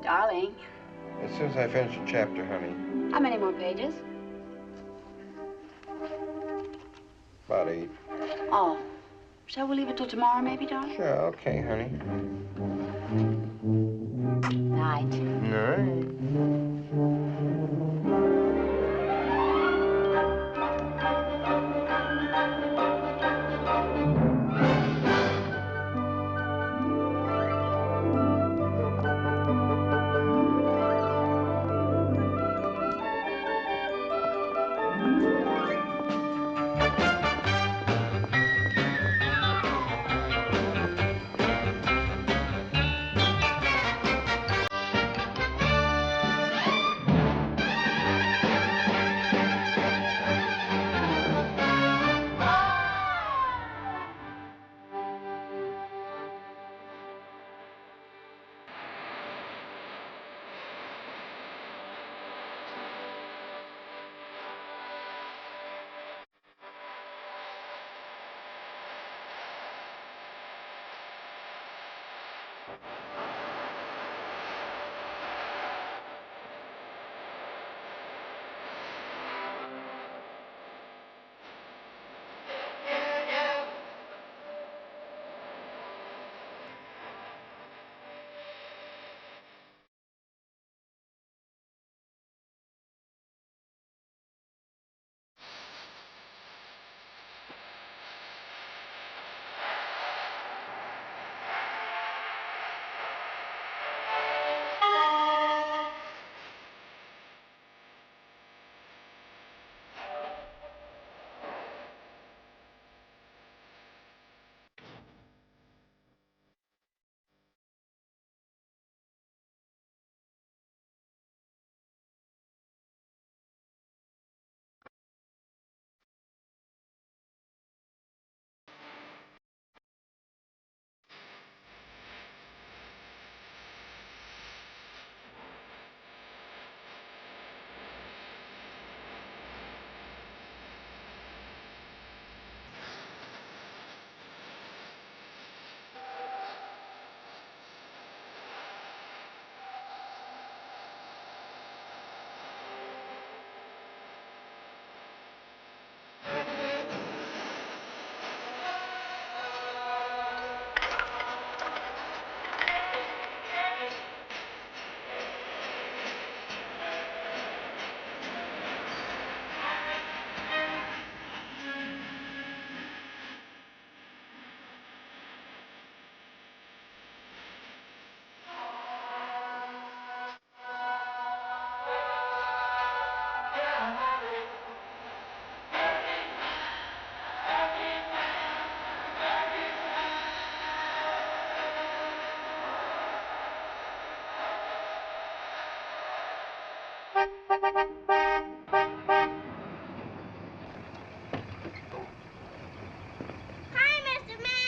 Darling. As soon as I finish a chapter, honey. How many more pages? About 8. Oh. Shall we leave it till tomorrow, maybe, darling? Sure, okay, honey. Night. Night.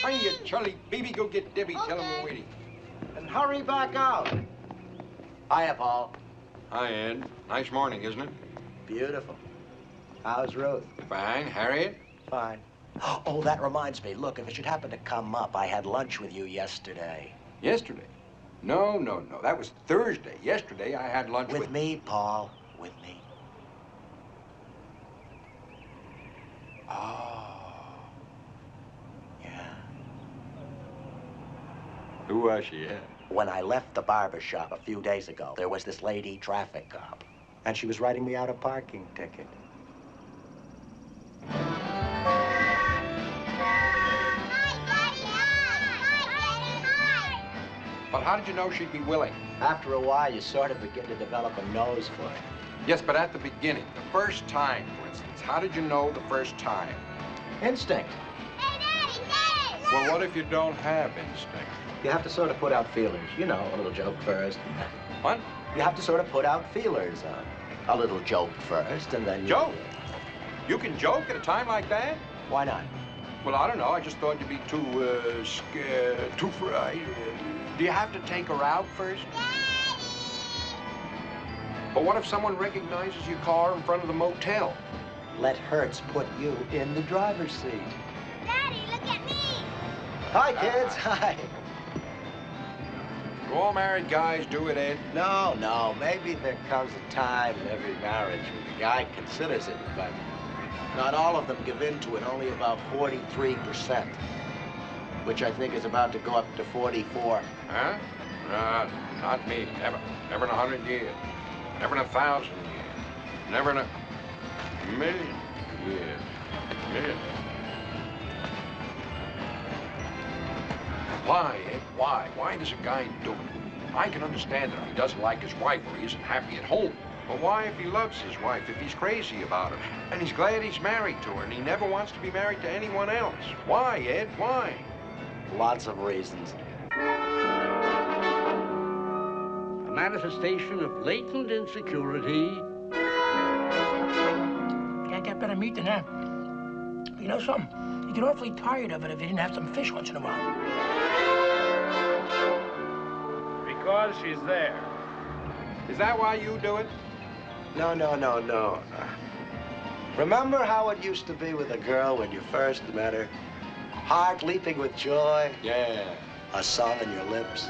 Hiya, Charlie. Baby, go get Debbie. Okay. Tell him we're waiting. And hurry back out. Hiya, Paul. Hi, Ed. Nice morning, isn't it? Beautiful. How's Ruth? Fine. Harriet? Fine. Oh, that reminds me. Look, if it should happen to come up, I had lunch with you yesterday. Yesterday? No. That was Thursday. Yesterday, I had lunch with... With me, Paul. With me. Oh. Yeah. Who was she, Ed? When I left the barber shop a few days ago, there was this lady traffic cop, and she was writing me out a parking ticket. But how did you know she'd be willing? After a while, you sort of begin to develop a nose for it. Yes, but at the beginning, the first time, for instance, how did you know the first time? Instinct. Hey, Daddy! Well, what if you don't have instinct? You have to sort of put out feelers. You know, a little joke first. What? You have to sort of put out feelers. A little joke first, and then you... Joke? You can joke at a time like that? Why not? Well, I don't know. I just thought you'd be too, scared, too fried. Do you have to take her out first? Daddy! But what if someone recognizes your car in front of the motel? Let Hertz put you in the driver's seat. Daddy, look at me! Hi, kids. Hi. Do all married guys do it, Ed? No, no. Maybe there comes a time in every marriage when the guy considers it, but not all of them give in to it. Only about 43%, which I think is about to go up to 44. Huh? Not me. Never. Never in 100 years. Never in 1,000 years. Never in a million years. Million. Why, Ed? Why? Why does a guy do it? I can understand it if he doesn't like his wife or he isn't happy at home. But why if he loves his wife, if he's crazy about her, and he's glad he's married to her, and he never wants to be married to anyone else? Why, Ed? Why? Lots of reasons. A manifestation of latent insecurity. Can't get better meat than that. You know something? You get awfully tired of it if you didn't have some fish once in a while. Because she's there. Is that why you do it? No, no, no, no. Remember how it used to be with a girl when you first met her? Heart leaping with joy? Yeah. A song on your lips?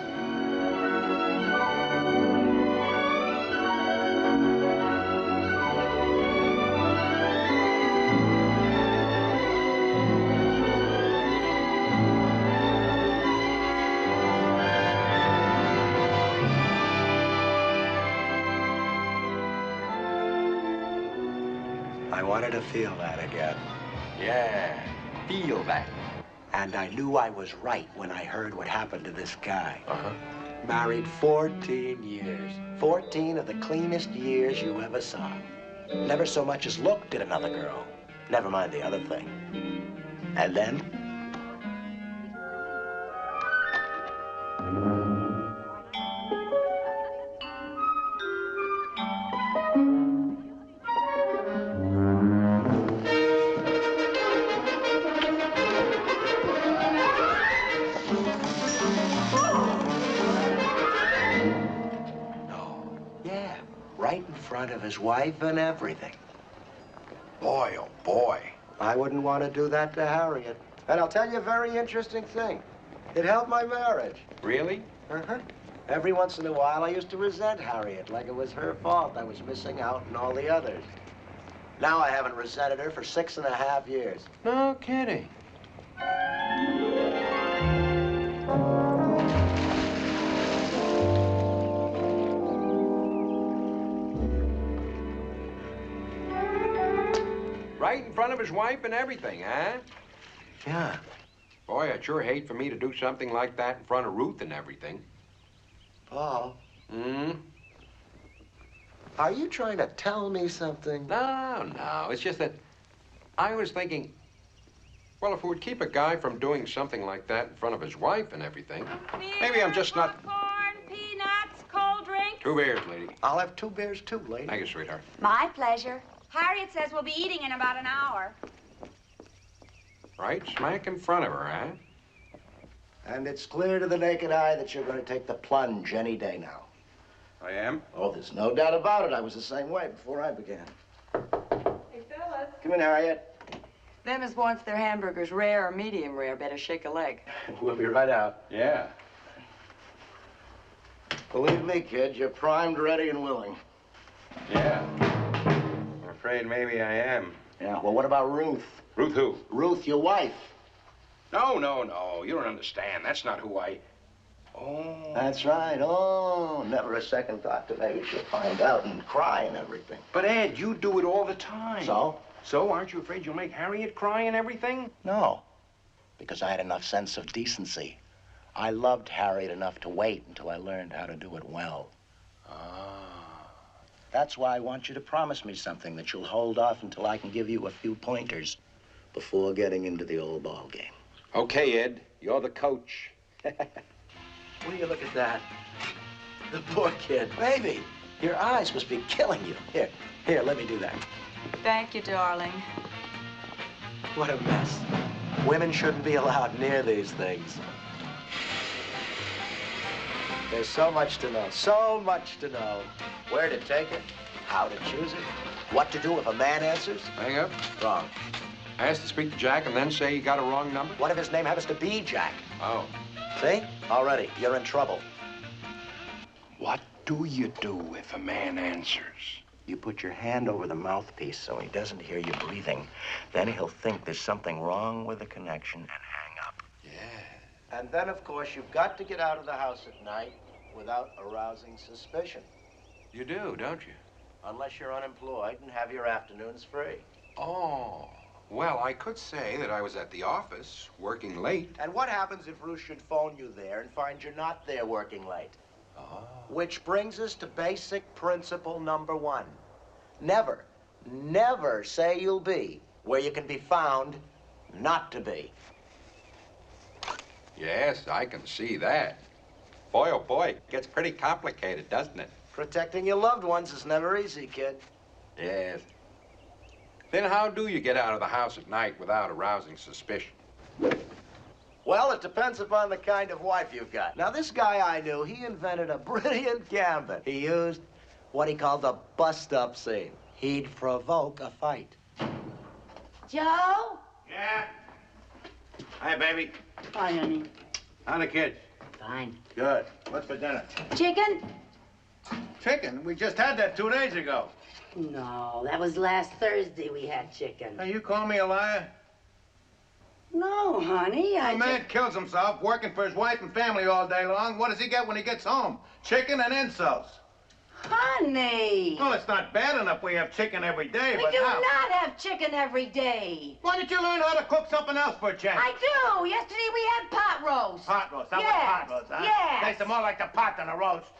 I wanted to feel that again. Yeah. Feel that. And I knew I was right when I heard what happened to this guy. Uh-huh. Married 14 years. 14 of the cleanest years you ever saw. Never so much as looked at another girl. Never mind the other thing. And then? Right in front of his wife and everything. Boy, oh boy. I wouldn't want to do that to Harriet. And I'll tell you a very interesting thing. It helped my marriage. Really? Uh-huh. Every once in a while, I used to resent Harriet like it was her fault I was missing out on all the others. Now I haven't resented her for 6.5 years. No kidding. Right in front of his wife and everything, huh? Yeah. Boy, I'd sure hate for me to do something like that in front of Ruth and everything. Paul. Hmm? Are you trying to tell me something? No, no. It's just that I was thinking, well, if it would keep a guy from doing something like that in front of his wife and everything, maybe I'm just not... Popcorn, peanuts, cold drinks. 2 beers, lady. I'll have 2 beers too, lady. Thank you, sweetheart. My pleasure. Harriet says we'll be eating in about an hour. Right smack in front of her, huh? And it's clear to the naked eye that you're going to take the plunge any day now. I am? Oh, there's no doubt about it. I was the same way before I began. Hey, fellas. Come in, Harriet. Them as wants their hamburgers rare or medium rare better shake a leg. We'll be right out. Yeah. Believe me, kid, you're primed, ready, and willing. Yeah. I'm afraid maybe I am. Yeah, well, what about Ruth? Ruth who? Ruth, your wife. No, no, no. You don't understand. That's not who I... Oh. That's right. Oh, never a second thought to maybe she'll find out and cry and everything. But, Ed, you do it all the time. So? So, aren't you afraid you'll make Harriet cry and everything? No, because I had enough sense of decency. I loved Harriet enough to wait until I learned how to do it well. That's why I want you to promise me something that you'll hold off until I can give you a few pointers before getting into the old ball game. Okay, Ed. You're the coach. Will you look at that? The poor kid. Baby, your eyes must be killing you. Here, let me do that. Thank you, darling. What a mess. Women shouldn't be allowed near these things. There's so much to know, so much to know. Where to take it, how to choose it, what to do if a man answers. Hang up. Wrong. Ask to speak to Jack and then say you got a wrong number? What if his name happens to be Jack? Oh. See? Already, you're in trouble. What do you do if a man answers? You put your hand over the mouthpiece so he doesn't hear you breathing. Then he'll think there's something wrong with the connection and hang up. Yeah. And then, of course, you've got to get out of the house at night without arousing suspicion. You do, don't you? Unless you're unemployed and have your afternoons free. Oh. Well, I could say that I was at the office, working late. And what happens if Ruth should phone you there and find you're not there working late? Oh. Which brings us to basic principle number 1. Never, never say you'll be where you can be found not to be. Yes, I can see that. Boy, oh boy, it gets pretty complicated, doesn't it? Protecting your loved ones is never easy, kid. Yes. Then how do you get out of the house at night without arousing suspicion? Well, it depends upon the kind of wife you've got. Now, this guy I knew, he invented a brilliant gambit. He used what he called the bust-up scene. He'd provoke a fight. Joe? Yeah? Hi, baby. Hi, honey. How the kids? Fine. Good. What's for dinner? Chicken? Chicken? We just had that 2 days ago. No, that was last Thursday we had chicken. Now, you call me a liar? No, honey, A man kills himself working for his wife and family all day long. What does he get when he gets home? Chicken and insults. Honey! Well, it's not bad enough we have chicken every day, We but do now... not have chicken every day. Why don't you learn how to cook something else for a change? I do. Yesterday we had pot roast. Pot roast. That Yes. was pot roast, huh? Yes. Tastes more like the pot than the roast.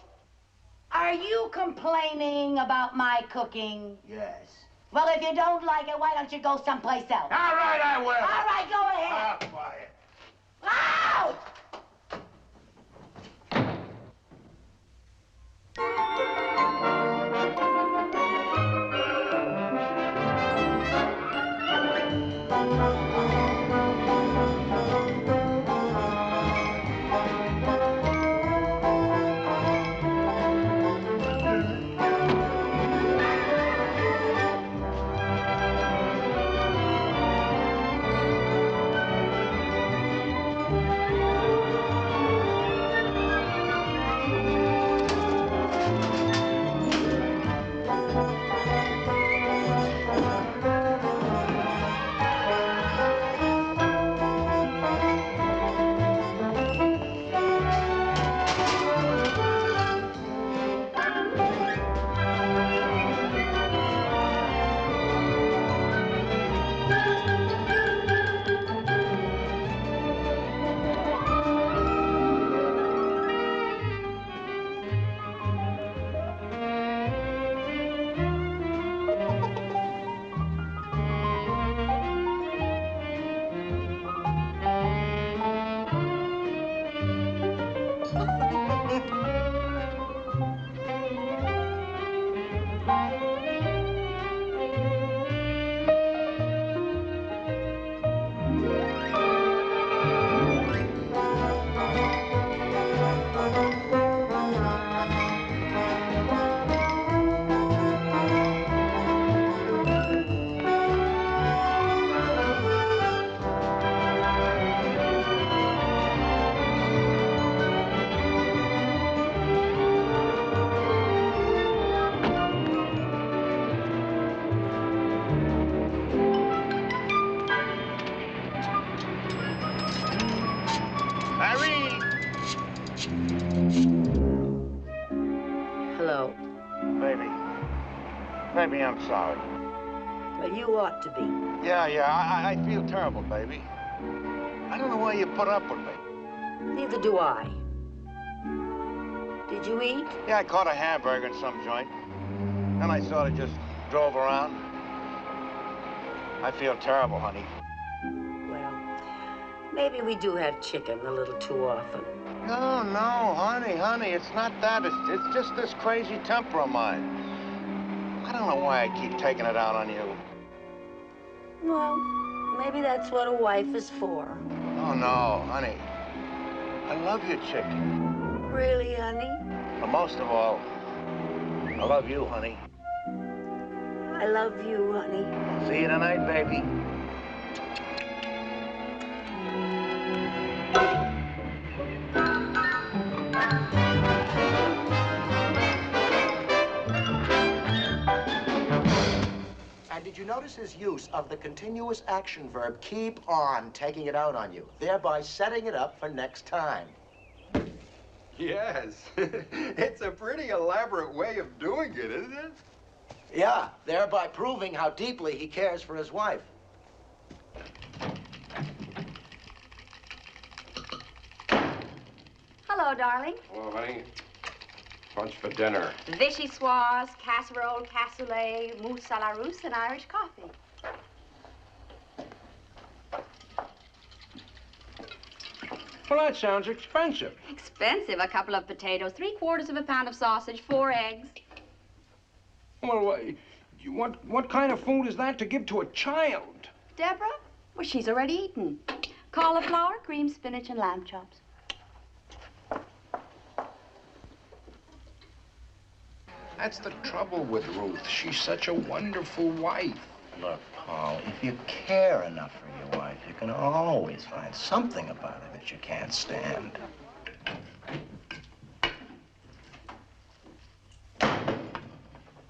Are you complaining about my cooking? Yes. Well, if you don't like it, why don't you go someplace else? All right, I will. All right, go ahead. Oh, quiet. Ow! Hello. Baby, I'm sorry. Well, you ought to be. Yeah, I feel terrible, baby. I don't know why you put up with me. Neither do I. Did you eat? Yeah, I caught a hamburger in some joint. Then I sort of just drove around. I feel terrible, honey. Well, maybe we do have chicken a little too often. No, honey, it's not that. It's just this crazy temper of mine. I don't know why I keep taking it out on you. Well, maybe that's what a wife is for. Oh, no, honey. I love you, chicken. Really, honey? But most of all, I love you, honey. I love you, honey. See you tonight, baby. notice his use of the continuous action verb keep on taking it out on you, thereby setting it up for next time? Yes. It's a pretty elaborate way of doing it, isn't it? Yeah, thereby proving how deeply he cares for his wife. Hello, darling. Hello, honey. What's for dinner? Vichyssoise, casserole, cassoulet, mousse à la russe, and Irish coffee. Well, that sounds expensive. Expensive. A couple of potatoes, 3/4 of a pound of sausage, 4 eggs. Well, what kind of food is that to give to a child? Deborah? Well, she's already eaten. Cauliflower, cream spinach, and lamb chops. That's the trouble with Ruth. She's such a wonderful wife. Look, Paul, if you care enough for your wife, you can always find something about her that you can't stand.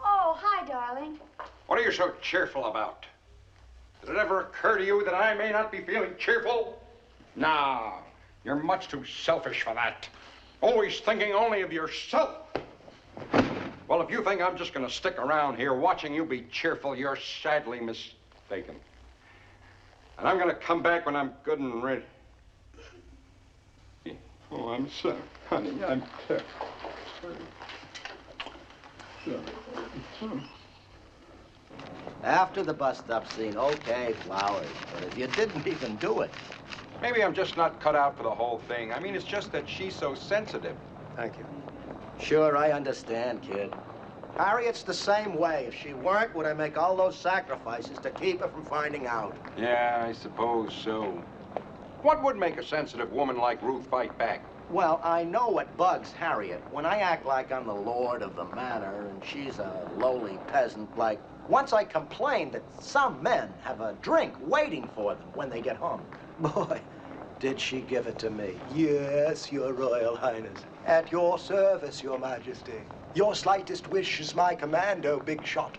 Oh, hi, darling. What are you so cheerful about? Did it ever occur to you that I may not be feeling cheerful? No, you're much too selfish for that. Always thinking only of yourself. Well, if you think I'm just going to stick around here watching you be cheerful, you're sadly mistaken. And I'm going to come back when I'm good and ready. Oh, I'm sorry, honey. I'm sorry. After the bus stop scene, okay, flowers. But if you didn't even do it. Maybe I'm just not cut out for the whole thing. I mean, it's just that she's so sensitive. Thank you. Sure, I understand, kid. Harriet's the same way. If she weren't, would I make all those sacrifices to keep her from finding out? Yeah, I suppose so. What would make a sensitive woman like Ruth fight back? Well, I know what bugs Harriet. When I act like I'm the lord of the manor and she's a lowly peasant, like, once I complained that some men have a drink waiting for them when they get home. Boy, did she give it to me. Yes, Your Royal Highness. At your service, Your Majesty. Your slightest wish is my command, oh big shot.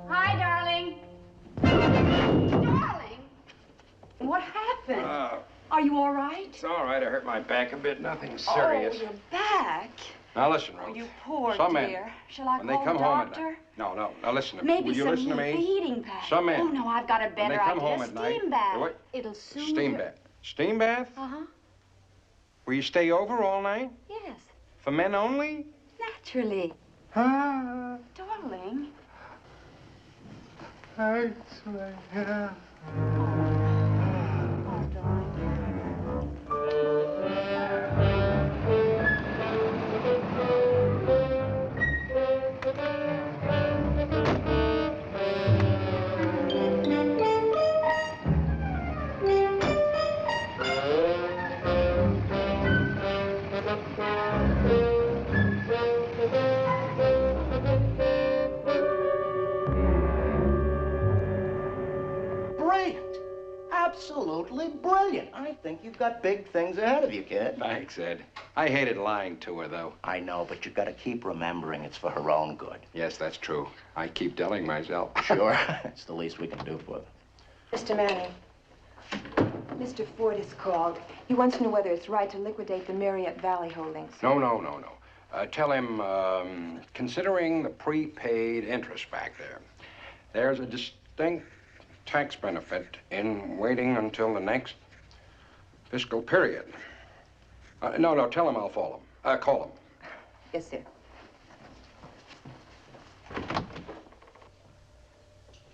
Hi, darling. Darling? What happened? Are you all right? It's all right. I hurt my back a bit. Nothing serious. Oh, your back. Now listen, Ruth. Oh, you poor Some dear. men, Shall I when call they come the home at doctor? night. No. Now listen to me. Maybe Will you some listen to me? heating pad. Some men. Oh, no, I've got a When better they come idea. home at night. Steam bath. What? It'll soothe Steam your... bath. Steam bath? Uh-huh. Will you stay over all night? Yes, For men only? naturally. Ah. Darling. Yeah. Oh, darling. Brilliant. Absolutely brilliant. I think you've got big things ahead of you, kid. Thanks, Ed. I hated lying to her, though. I know, but you've got to keep remembering it's for her own good. Yes, that's true. I keep telling myself. Sure. It's the least we can do for them. Mr. Manning, Mr. Ford has called. He wants to know whether it's right to liquidate the Marriott Valley holdings. No. Tell him, considering the prepaid interest back there, there's a distinct tax benefit in waiting until the next fiscal period. No, tell him I'll call him. Yes, sir.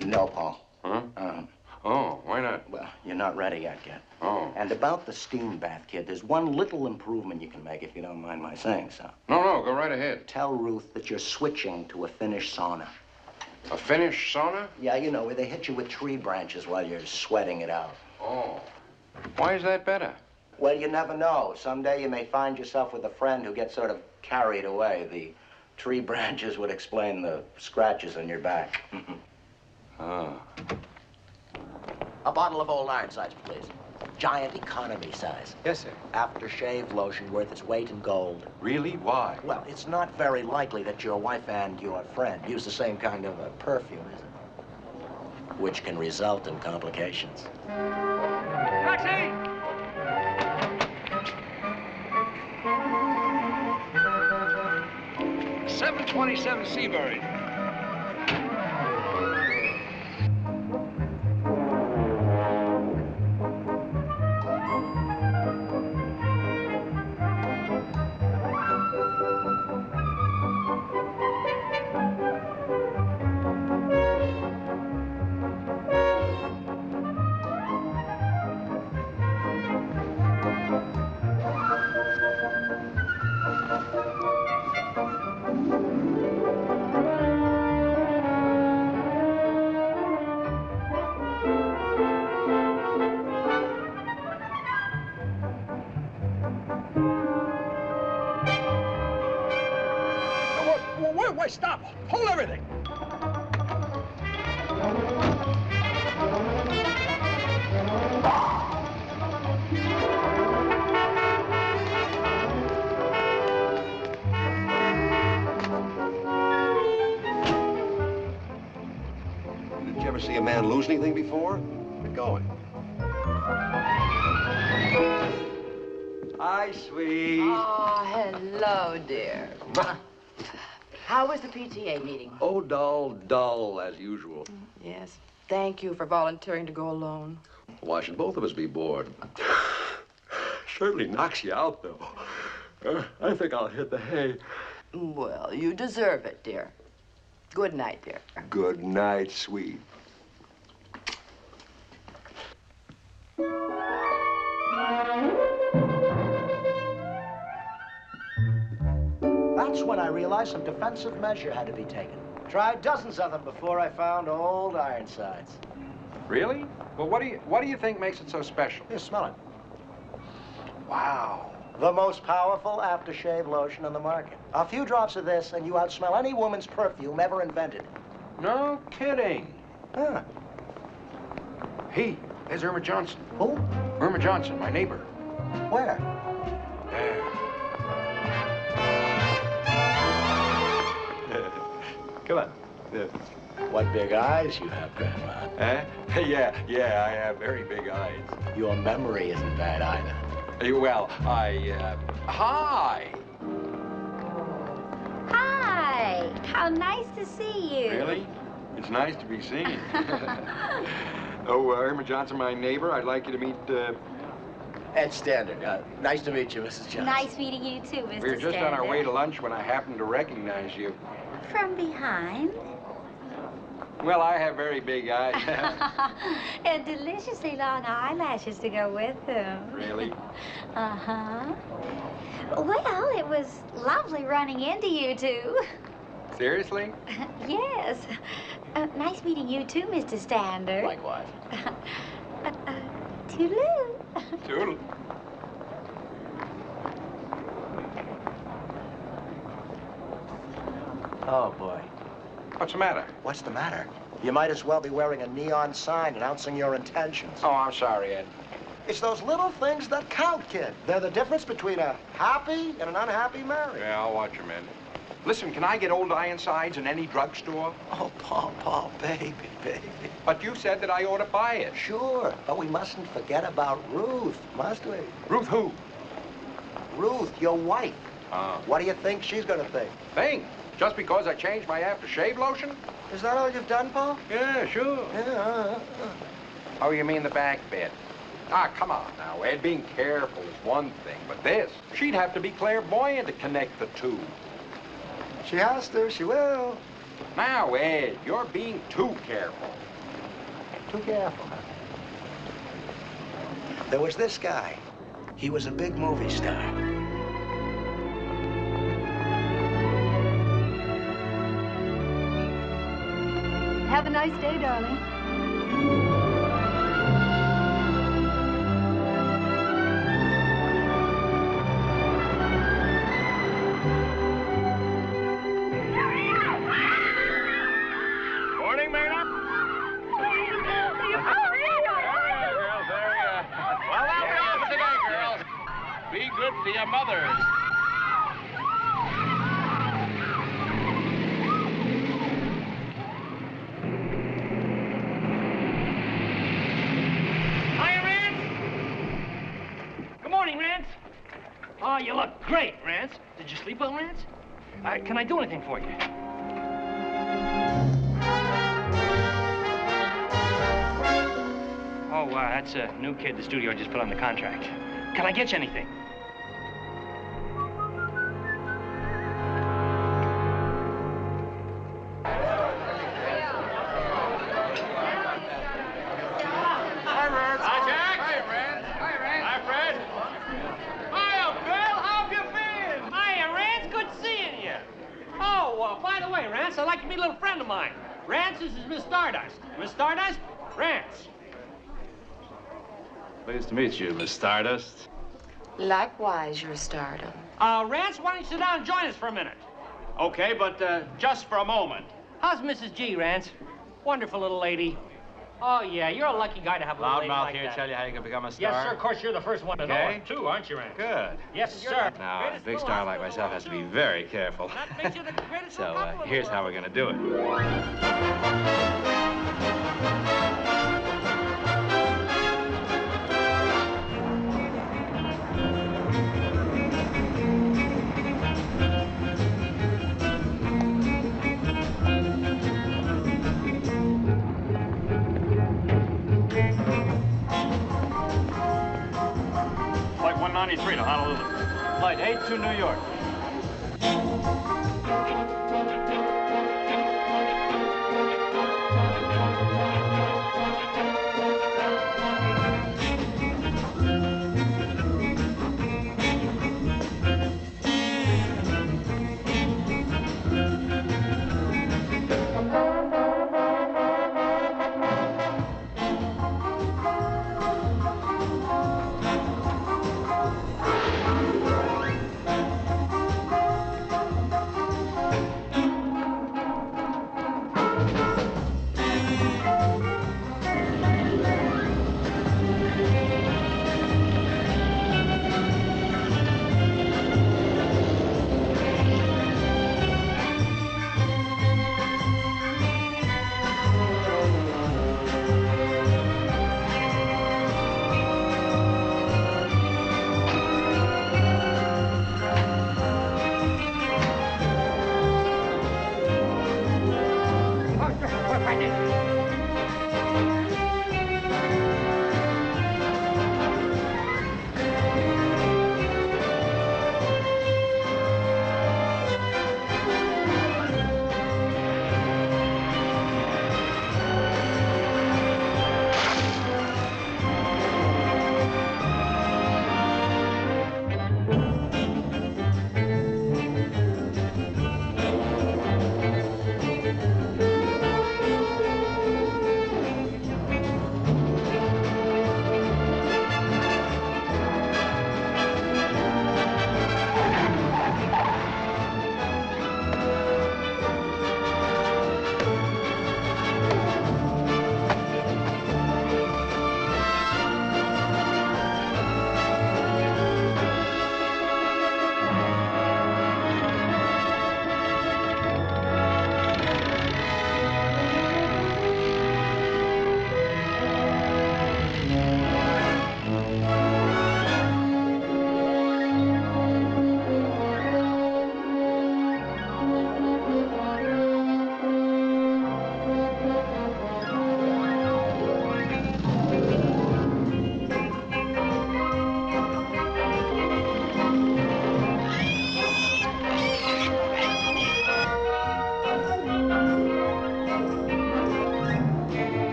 No, Paul. Huh? Oh, why not? Well, you're not ready yet, kid. Oh. And about the steam bath, kid, there's one little improvement you can make, if you don't mind my saying so. No, go right ahead. Tell Ruth that you're switching to a Finnish sauna. A Finnish sauna? Yeah, you know, where they hit you with tree branches while you're sweating it out. Oh. Why is that better? Well, you never know. Someday you may find yourself with a friend who gets sort of carried away. The tree branches would explain the scratches on your back. Ah. A bottle of old Ironsides, please. Giant economy size. Yes, sir. Aftershave lotion worth its weight in gold. Really? Why? Well, it's not very likely that your wife and your friend use the same kind of a perfume, is it? Which can result in complications. Taxi! 727 Seabury. Wait, stop! Hold everything! Did you ever see a man lose anything before? Get going. Hi, sweet. Oh, hello, dear. How was the PTA meeting? Oh, dull, as usual. Yes. Thank you for volunteering to go alone. Why should both of us be bored? Certainly knocks you out, though. I think I'll hit the hay. Well, you deserve it, dear. Good night, dear. Good night, sweet. That's when I realized some defensive measure had to be taken. Tried dozens of them before I found old Ironsides. Really? Well, what do you think makes it so special? Here, smell it. Wow. The most powerful aftershave lotion on the market. A few drops of this and you outsmell any woman's perfume ever invented. No kidding. Huh. Hey, there's Irma Johnson. Who? Irma Johnson, my neighbor. Where? There. Come on. What big eyes you have, Grandma. Huh? Yeah, I have very big eyes. Your memory isn't bad either. Well, hi! Hi. How nice to see you. Really? It's nice to be seen. Oh, Irma Johnson, my neighbor. I'd like you to meet, Ed Stander. Nice to meet you, Mrs. Johnson. Nice meeting you too, Mr. we were just on our way to lunch when I happened to recognize you. From behind. Well, I have very big eyes. And deliciously long eyelashes to go with them. Really? Uh-huh. Well, it was lovely running into you two. Seriously? Yes. Nice meeting you too, Mr. Stander. Likewise. Toodaloo. Toodle. Oh, boy. What's the matter? What's the matter? You might as well be wearing a neon sign announcing your intentions. Oh, I'm sorry, Ed. It's those little things that count, kid. They're the difference between a happy and an unhappy marriage. Yeah, I'll watch your men. Listen, can I get old Ironsides in any drugstore? Oh, Paul, baby. But you said that I ought to buy it. Sure, but we mustn't forget about Ruth, must we? Ruth who? Ruth, your wife. Oh. What do you think she's gonna think? Think? Just because I changed my aftershave lotion? Is that all you've done, Paul? Yeah, sure. Yeah. Oh, you mean the back bit? Ah, come on now, Ed. Being careful is one thing, but this, she'd have to be clairvoyant to connect the two. She has to, she will. Now, Ed, you're being too careful. Too careful, huh? There was this guy. He was a big movie star. Have a nice day, darling. Morning, Maynard. Well, that'll be all for today, girls. Be good to your mothers. Hiya, Rance. Good morning, Rance. Oh, you look great, Rance. Did you sleep well, Rance? Can I do anything for you? Oh, that's a new kid the studio just put on the contract. Can I get you anything? Hi, Rance. Hi, Jack. Hi, Rance. Hi, Rance. Hi, Fred. Hiya, Bill. How have you been? Hiya, Rance. Good seeing you. Oh, by the way, Rance, I'd like to meet a little friend of mine. Rance, this is Miss Stardust. Miss Stardust, Rance. Pleased to meet you, Miss Stardust. Likewise, your stardom. Rance, why don't you sit down and join us for a minute? Okay, but just for a moment. How's Mrs. G, Rance? Wonderful little lady. Oh, yeah, you're a lucky guy to have a little lady Loudmouth like here that. tell you how you can become a star? Yes, sir. Of course, you're the first one to know Okay. it, too, aren't you, Rance? Good. Yes, sir. Now, a big star like myself has to be very careful. That makes you the greatest So, little couple in the here's how world. we're going to do it. Flight 193 to Honolulu. Flight 8 to New York.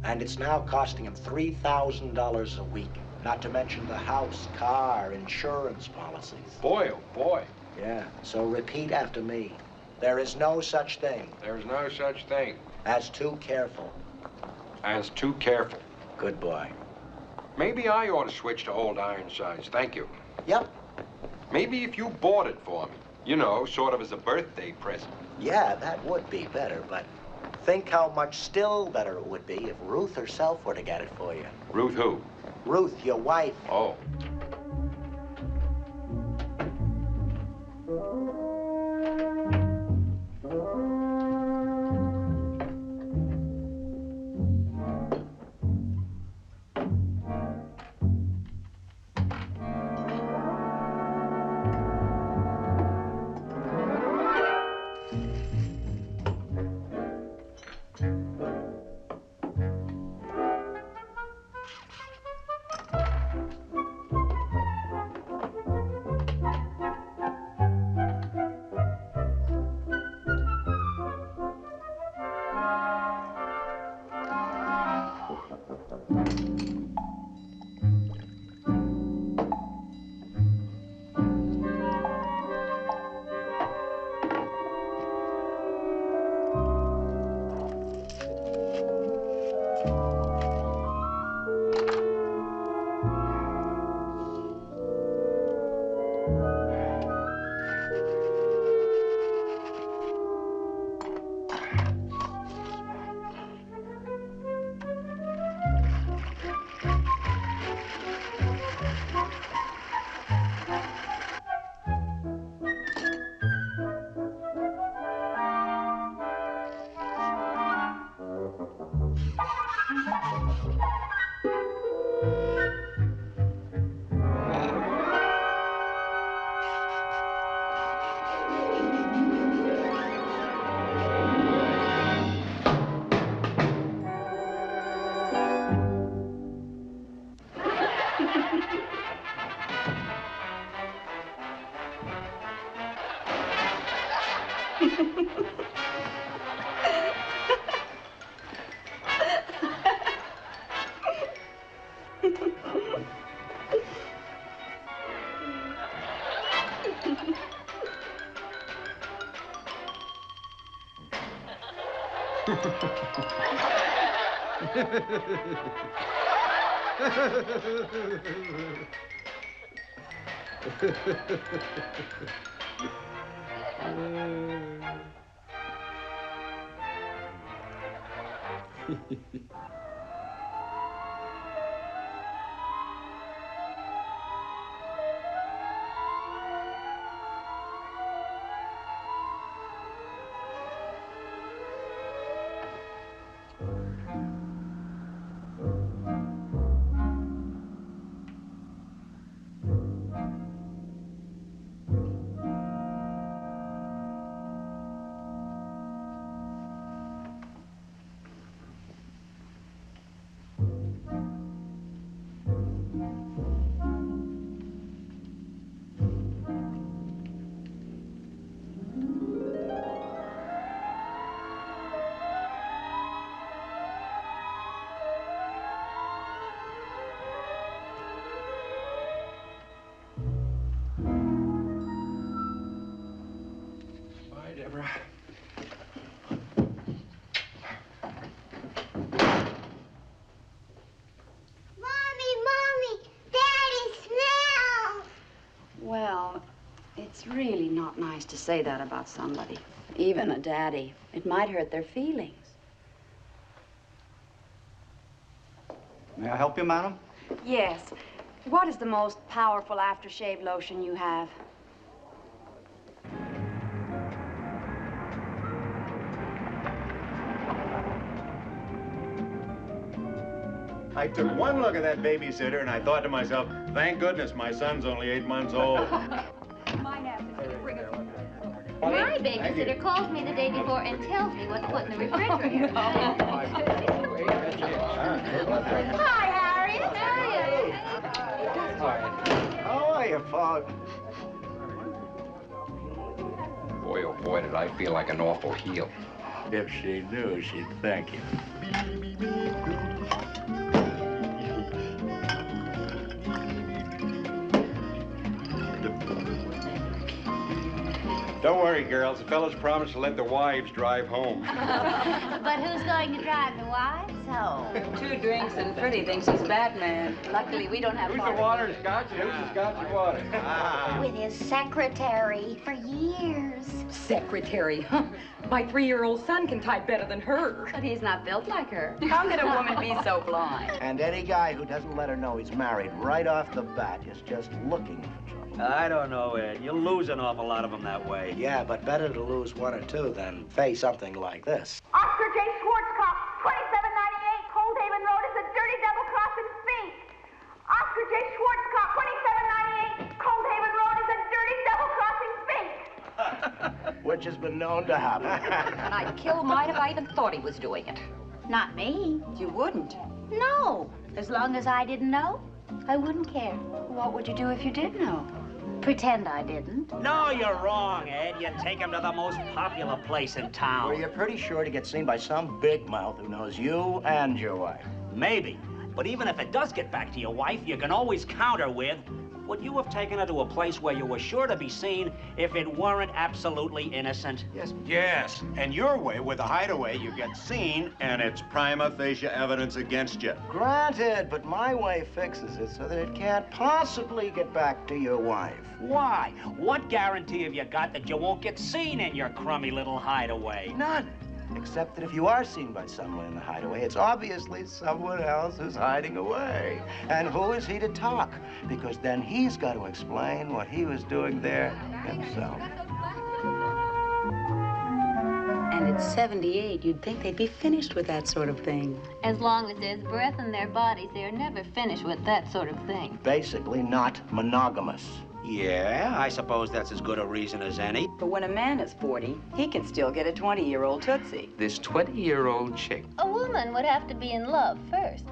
And it's now costing him $3,000 a week, not to mention the house, car, insurance policies. Boy, oh boy. Yeah, so repeat after me. There is no such thing. There's no such thing. As too careful. As too careful. Good boy. Maybe I ought to switch to old Ironsides. Thank you. Yep. Maybe if you bought it for me. You know, sort of as a birthday present. Yeah, that would be better, but think how much still better it would be if Ruth herself were to get it for you. Ruth who? Ruth, your wife. Oh. Well, it's really not nice to say that about somebody, even a daddy. It might hurt their feelings. May I help you, madam? Yes. What is the most powerful aftershave lotion you have? I took one look at that babysitter and I thought to myself, thank goodness my son's only 8 months old. My babysitter calls me the day before and tells me what to put in the refrigerator. Hi, Harriet. How are you, Fog? Boy, oh boy, did I feel like an awful heel. If she knew, she'd thank you. Don't worry, girls. The fellas promised to let the wives drive home. But who's going to drive the wives home? 2 drinks and Freddie thinks he's Batman. Luckily, we don't have Who's the water and scotch and who's the scotch and water? With his secretary for years. Secretary, huh? My 3-year-old son can type better than her. But he's not built like her. How can a woman be so blind? And any guy who doesn't let her know he's married right off the bat is just looking for trouble. I don't know, Ed. You'll lose an awful lot of them that way. Yeah, but better to lose 1 or 2 than face something like this. Oscar J. Schwarzkopf, 2798 Coldhaven Road is a dirty double-crossing fink. Oscar J. Schwarzkopf, 2798 Coldhaven Road is a dirty double-crossing fink. Which has been known to happen. And I'd kill mine if I even thought he was doing it. Not me. You wouldn't. No. As long as I didn't know, I wouldn't care. What would you do if you did know? Pretend I didn't. No, you're wrong, Ed. You take him to the most popular place in town. Where you're pretty sure to get seen by some big mouth who knows you and your wife. Maybe. But even if it does get back to your wife, you can always counter with, would you have taken her to a place where you were sure to be seen if it weren't absolutely innocent? Yes. Yes. And your way, with a hideaway, you get seen, and it's prima facie evidence against you. Granted, but my way fixes it so that it can't possibly get back to your wife. Why? What guarantee have you got that you won't get seen in your crummy little hideaway? None. Except that if you are seen by someone in the hideaway, it's obviously someone else who's hiding away. And who is he to talk? Because then he's got to explain what he was doing there himself. And at 78, you'd think they'd be finished with that sort of thing. As long as there's breath in their bodies, they're never finished with that sort of thing. Basically not monogamous. Yeah, I suppose that's as good a reason as any. But when a man is 40, he can still get a 20-year-old Tootsie. This 20-year-old chick. A woman would have to be in love first.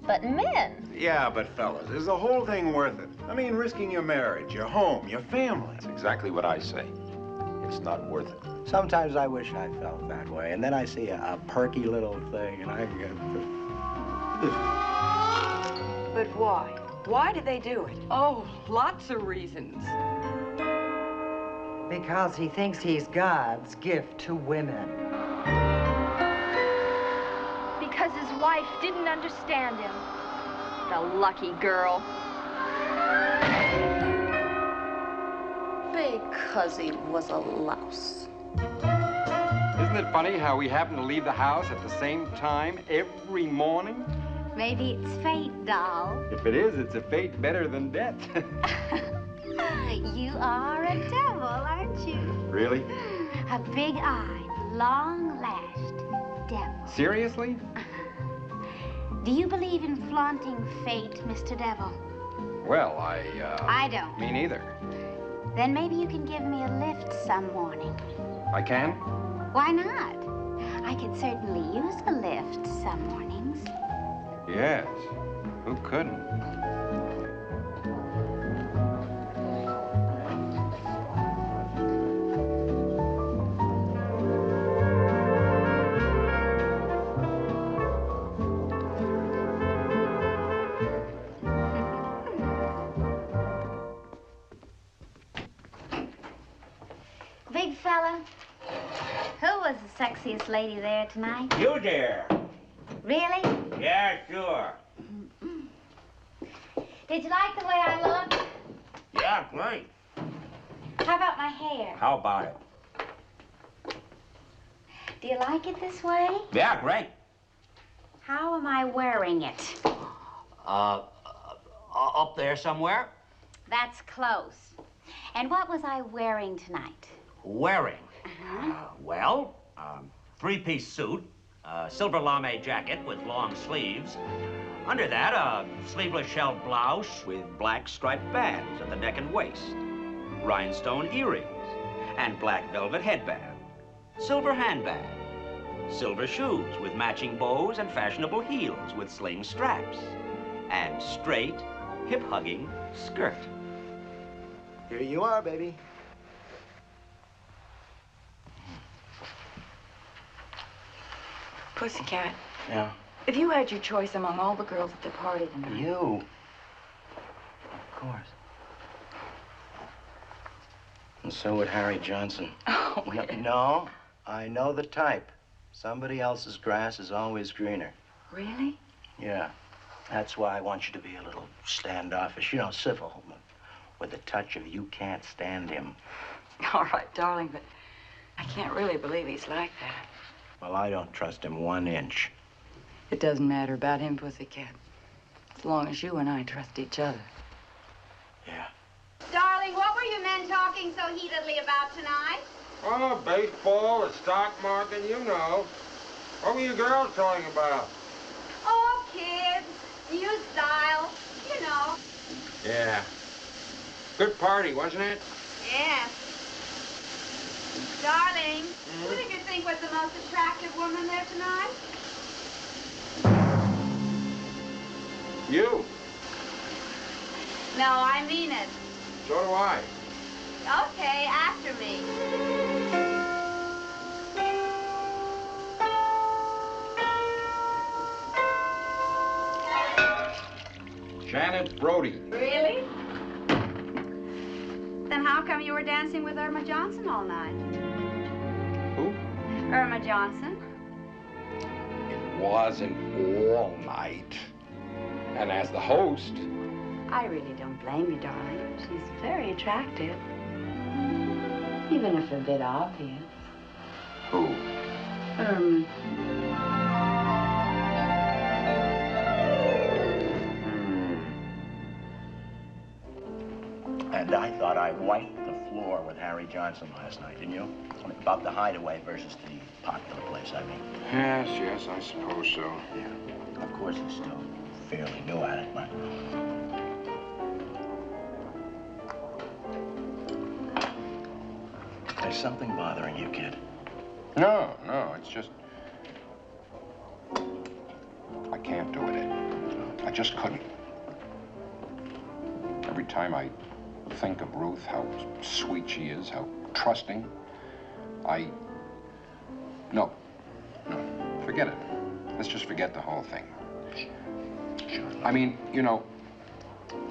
But men... Yeah, but fellas, is the whole thing worth it? I mean, risking your marriage, your home, your family. That's exactly what I say. It's not worth it. Sometimes I wish I felt that way, and then I see a perky little thing, and I get... But why? Why did they do it? Oh, lots of reasons. Because he thinks he's God's gift to women. Because his wife didn't understand him. The lucky girl. Because he was a louse. Isn't it funny how we happen to leave the house at the same time every morning? Maybe it's fate, doll. If it is, it's a fate better than death. You are a devil, aren't you? Really? A big-eyed, long-lashed devil. Seriously? Do you believe in flaunting fate, Mr. Devil? Well, I don't. Me neither. Then maybe you can give me a lift some morning. I can? Why not? I could certainly use a lift some mornings. Yes. Who couldn't? Big fella, who was the sexiest lady there tonight? You dare. Really? Yeah, sure. Did you like the way I look? Yeah, great. How about my hair? How about it? Do you like it this way? Yeah, great. How am I wearing it? Up there somewhere? That's close. And what was I wearing tonight? Wearing? Well, three-piece suit, silver lame jacket with long sleeves. Under that, a sleeveless shell blouse with black striped bands at the neck and waist, rhinestone earrings, and black velvet headband, silver handbag, silver shoes with matching bows and fashionable heels with sling straps, and straight, hip-hugging skirt. Here you are, baby. Pussycat, Yeah. if you had your choice among all the girls at the party tonight... You? Of course. And so would Harry Johnson. Oh, No, I know the type. Somebody else's grass is always greener. Really? Yeah. That's why I want you to be a little standoffish, you know, civil, with a touch of you can't stand him. All right, darling, but I can't really believe he's like that. Well, I don't trust him 1 inch. It doesn't matter about him, Pussycat. As long as you and I trust each other. Darling, what were you men talking so heatedly about tonight? Oh, baseball, the stock market, you know. What were you girls talking about? Oh, kids, new style, you know. Yeah. Good party, wasn't it? Yes. Darling, who did you think was the most attractive woman there tonight? You. No, I mean it. So do I. Okay, after me. Janet Brody. Really? Then how come you were dancing with Irma Johnson all night? Who? Irma Johnson. It wasn't all night. And as the host... I really don't blame you, darling. She's very attractive. Even if a bit obvious. Who? And I thought I wiped the floor with Harry Johnson last night, didn't you? About the Hideaway versus the popular place, I mean. Yes, I suppose so. Yeah. Of course, he's still fairly new at it, but... There's something bothering you, kid. No, it's just... I can't do it, Ed. I just couldn't. Every time I think of Ruth, how sweet she is, how trusting, No, forget it. Let's just forget the whole thing. Sure. I mean, you know,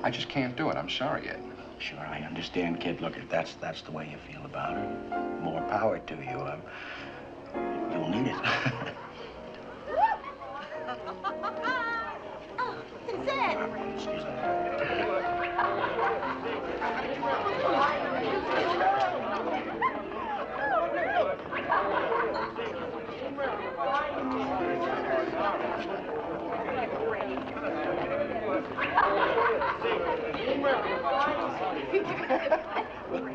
I just can't do it. I'm sorry, Ed. Sure, I understand, kid. Look, if that's the way you feel about her, more power to you. You'll need it. Oh, it's Ed. Excuse me.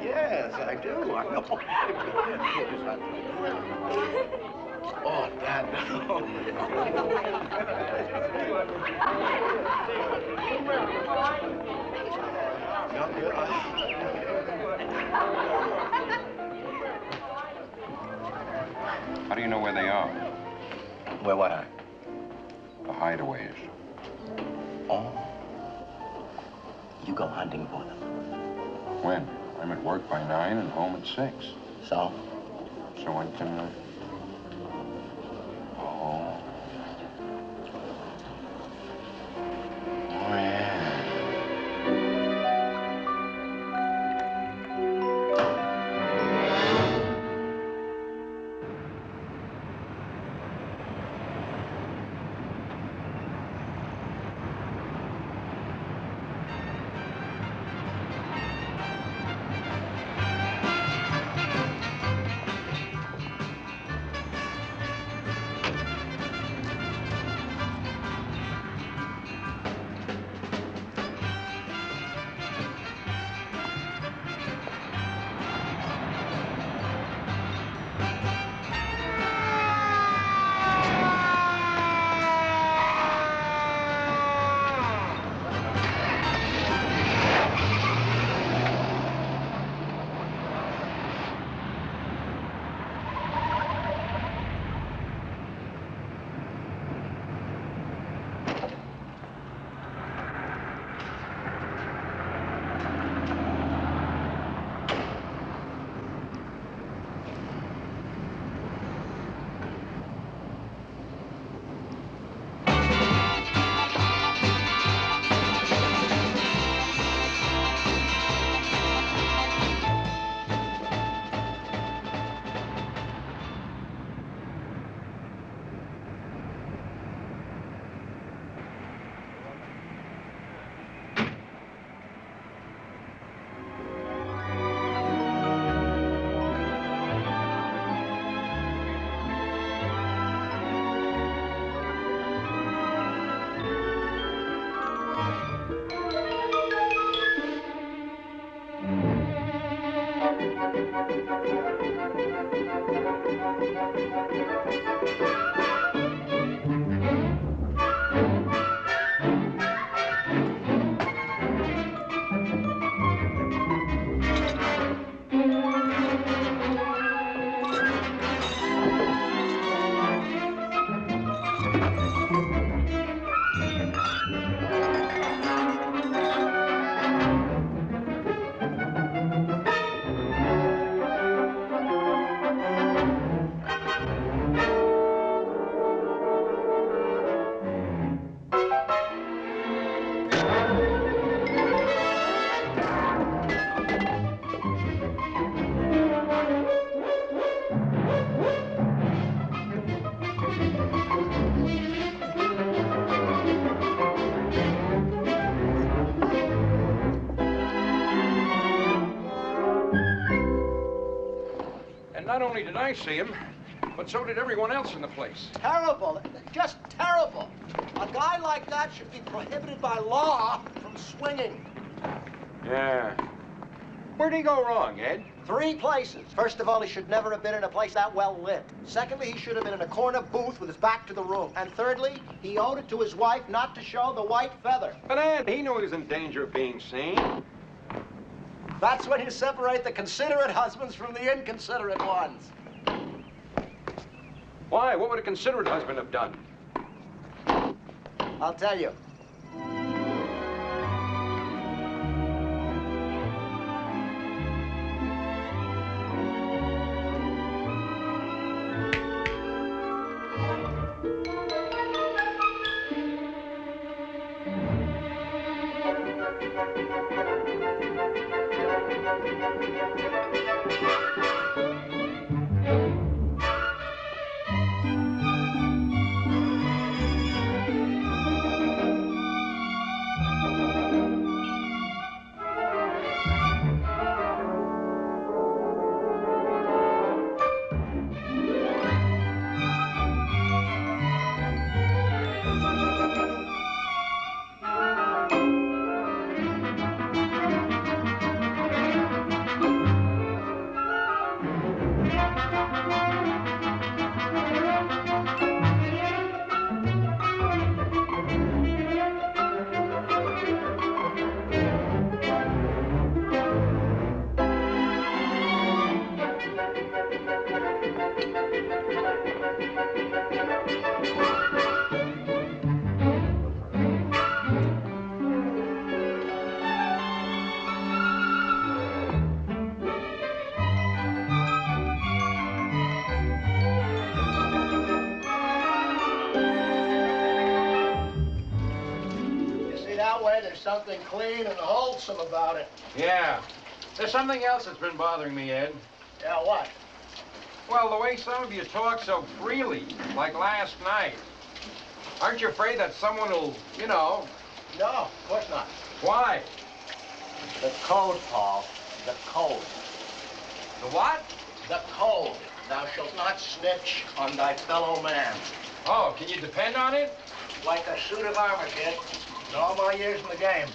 Yes, I do. I know. Oh, Dad, no. How do you know where they are? Where what are? The Hideaways. Oh. You go hunting for them. When? I'm at work by 9 and home at 6. So? So I can... Oh. Oh, yeah. And not only did I see him, but so did everyone else in the place. Terrible. Just terrible. A guy like that should be prohibited by law from swinging. Yeah. Where'd he go wrong, Ed? 3 places. First of all, he should never have been in a place that well lit. Secondly, he should have been in a corner booth with his back to the room. And thirdly, he owed it to his wife not to show the white feather. But Ed, he knew he was in danger of being seen. That's when you separate the considerate husbands from the inconsiderate ones. Why? What would a considerate husband have done? I'll tell you. There's something clean and wholesome about it. Yeah. There's something else that's been bothering me, Ed. Yeah, what? Well, the way some of you talk so freely, like last night. Aren't you afraid that someone will, you know... No, of course not. Why? The code, Paul. The code. The what? The code. Thou shalt not snitch on thy fellow man. Oh, can you depend on it? Like a suit of armor, kid. In all my years in the game,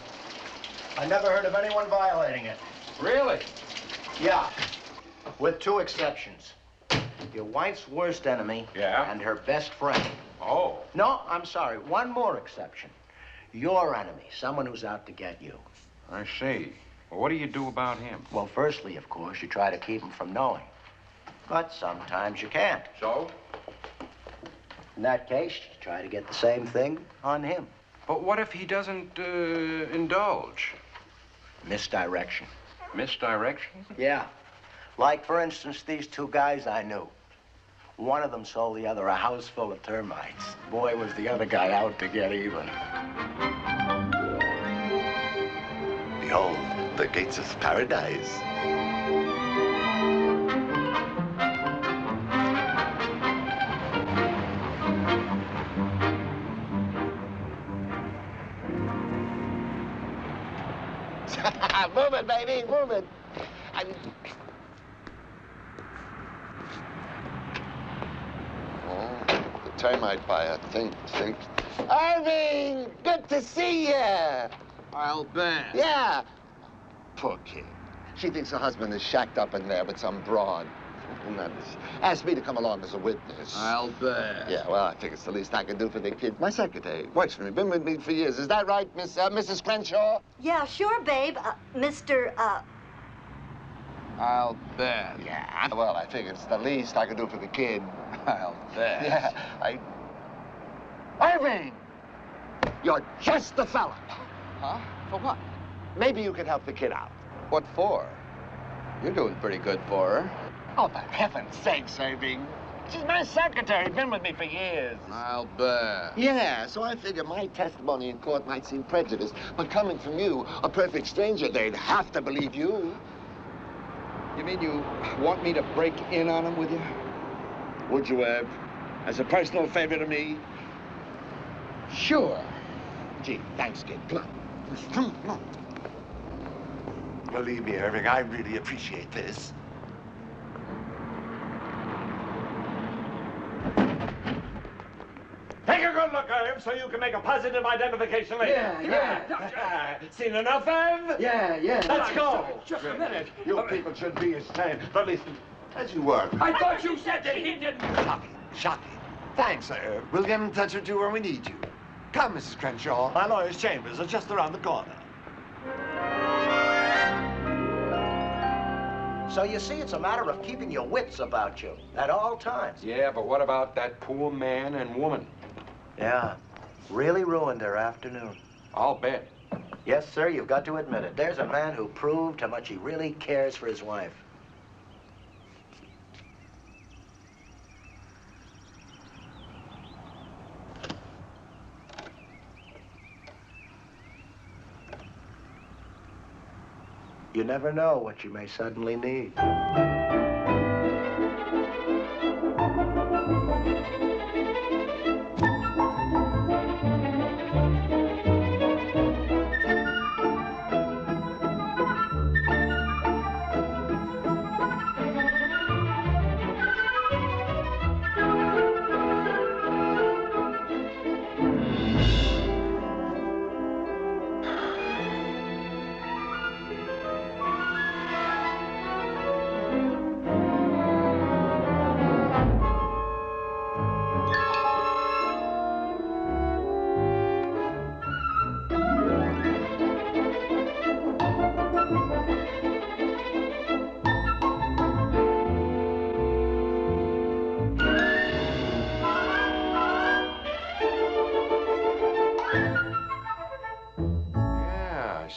I never heard of anyone violating it. Really? Yeah, with 2 exceptions. Your wife's worst enemy and her best friend. Oh. No, I'm sorry. 1 more exception. Your enemy, someone who's out to get you. I see. Well, what do you do about him? Well, firstly, of course, you try to keep him from knowing. But sometimes you can't. So? In that case, you try to get the same thing on him. But what if he doesn't indulge? Misdirection. Misdirection? Yeah. Like, for instance, these 2 guys I knew. One of them sold the other a house full of termites. Boy, was the other guy out to get even. Behold, the gates of paradise. Move it, baby, move it. Oh, the termite buyer. Think. Irving, good to see you. I'll bet. Yeah. Poor kid. She thinks her husband is shacked up in there with some broad. And asked me to come along as a witness. I'll bet. Yeah, well, I think it's the least I can do for the kid. My secretary works for me, been with me for years. Is that right, Mrs. Crenshaw? Yeah, sure, babe. I'll bet. Yeah, well, I think it's the least I can do for the kid. I'll bet. Yeah, Irving! You're just the fella. Huh? For what? Maybe you could help the kid out. What for? You're doing pretty good for her. Oh, for heaven's sakes, Irving. She's my secretary, been with me for years. I'll bet. Yeah, so I figure my testimony in court might seem prejudiced, but coming from you, a perfect stranger, they'd have to believe you. You mean you want me to break in on him with you? Would you, as a personal favor to me? Sure. Gee, thanks, kid. Come on. Believe me, Irving, I really appreciate this. Ev, so you can make a positive identification later. Yeah. Seen enough, Ev? Yeah. Let's go. Just a minute. You people should be ashamed. But listen, as you were. I thought you said that he didn't. Shocking. Thanks, Ev. We'll get in touch with you when we need you. Come, Mrs. Crenshaw. My lawyer's chambers are just around the corner. So you see, it's a matter of keeping your wits about you at all times. Yeah, but what about that poor man and woman? Yeah, really ruined their afternoon. I'll bet. Yes, sir, you've got to admit it. There's a man who proved how much he really cares for his wife. You never know what you may suddenly need.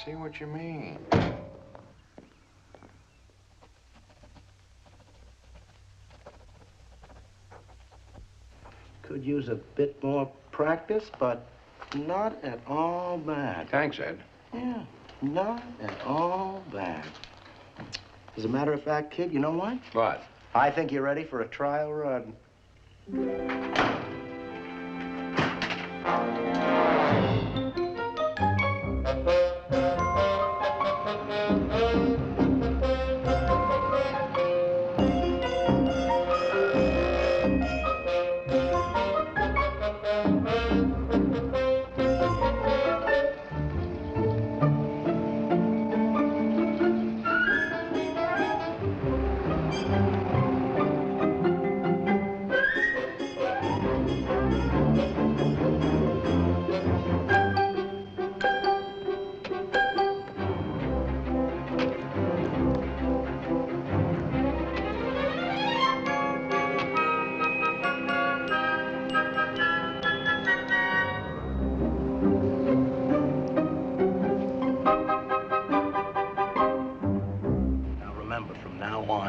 See what you mean. Could use a bit more practice, but not at all bad. Thanks, Ed. Yeah, not at all bad. As a matter of fact, kid, you know what? What? I think you're ready for a trial run.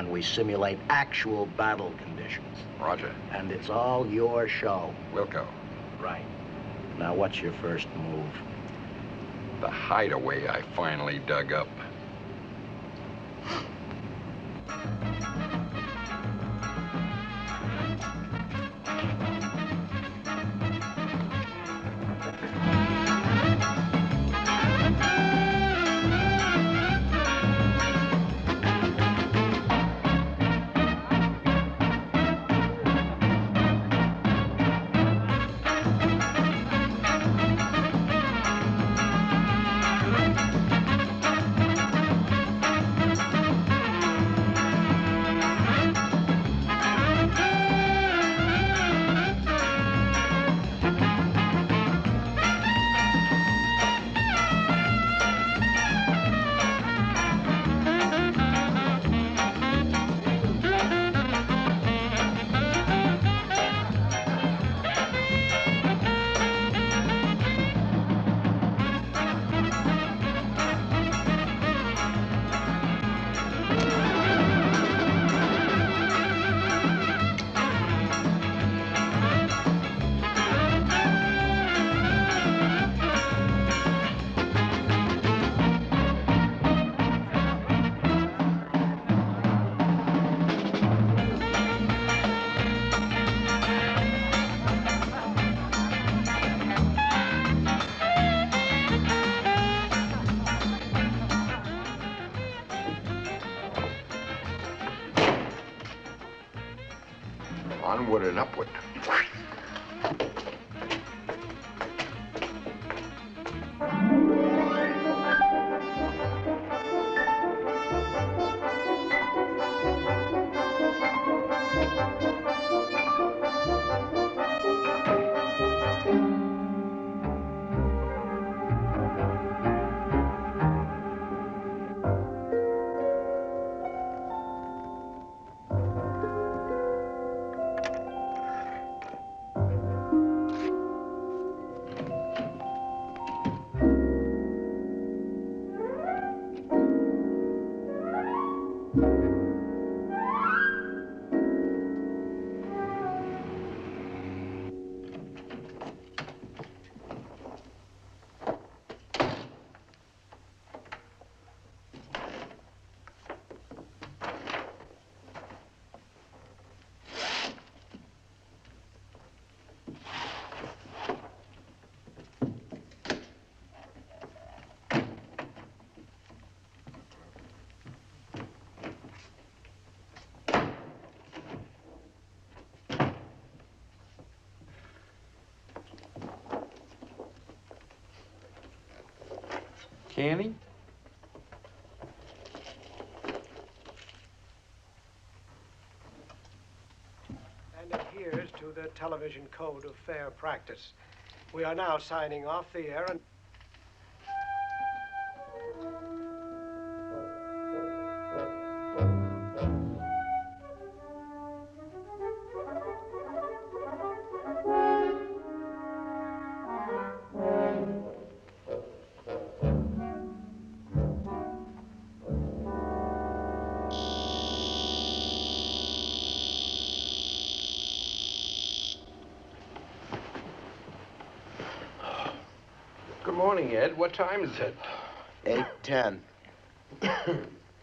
We simulate actual battle conditions. Roger. And it's all your show. We'll go. Right. Now, what's your first move? The hideaway I finally dug up. Onward and upward. Candy? And adheres to the television code of fair practice. We are now signing off the air and... Good morning, Ed. What time is it? 8:10. Yeah.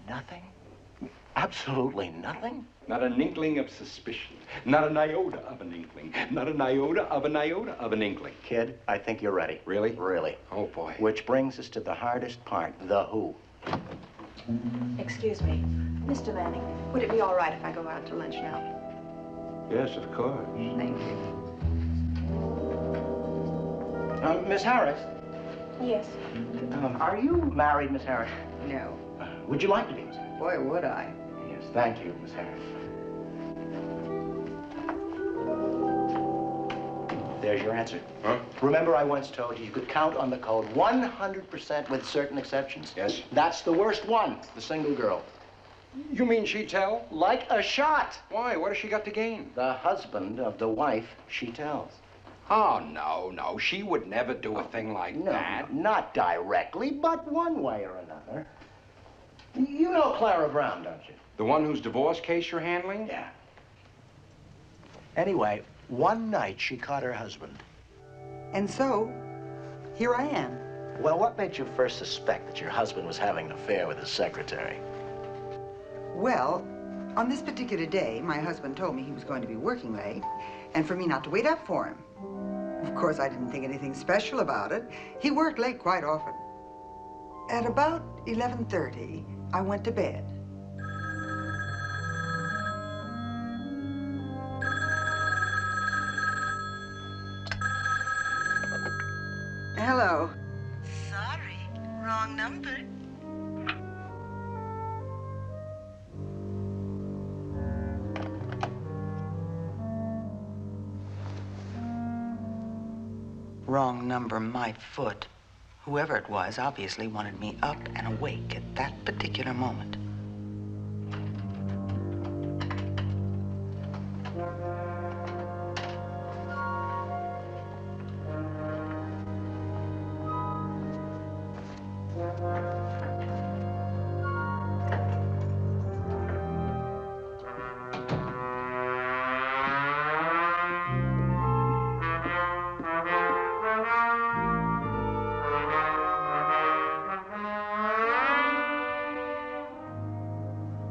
Nothing? Absolutely nothing? Not an inkling of suspicion. Not an iota of an inkling. Not an iota of an iota of an inkling. Kid, I think you're ready. Really? Really. Oh, boy. Which brings us to the hardest part, the who. Excuse me, Mr. Lanning, would it be all right if I go out to lunch now? Yes, of course. Thank you. Miss Harris? Yes. Are you married, Miss Harris? No. Would you like to be, Miss Harris? Boy, would I. Yes, thank you, Miss Harris. There's your answer. Huh? Remember I once told you could count on the code 100% with certain exceptions? Yes. That's the worst one, the single girl. You mean she tell? Like a shot. Why? What has she got to gain? The husband of the wife she tells. Oh, no. She would never do a thing like that. No, not directly, but one way or another. You know Clara Brown, don't you? The one whose divorce case you're handling? Yeah. Anyway, one night she caught her husband. And so, here I am. Well, what made you first suspect that your husband was having an affair with his secretary? Well, on this particular day, my husband told me he was going to be working late, and for me not to wait up for him. Of course, I didn't think anything special about it. He worked late quite often. At about 11:30, I went to bed. Hello. Sorry, wrong number. Wrong number, my foot. Whoever it was obviously wanted me up and awake at that particular moment.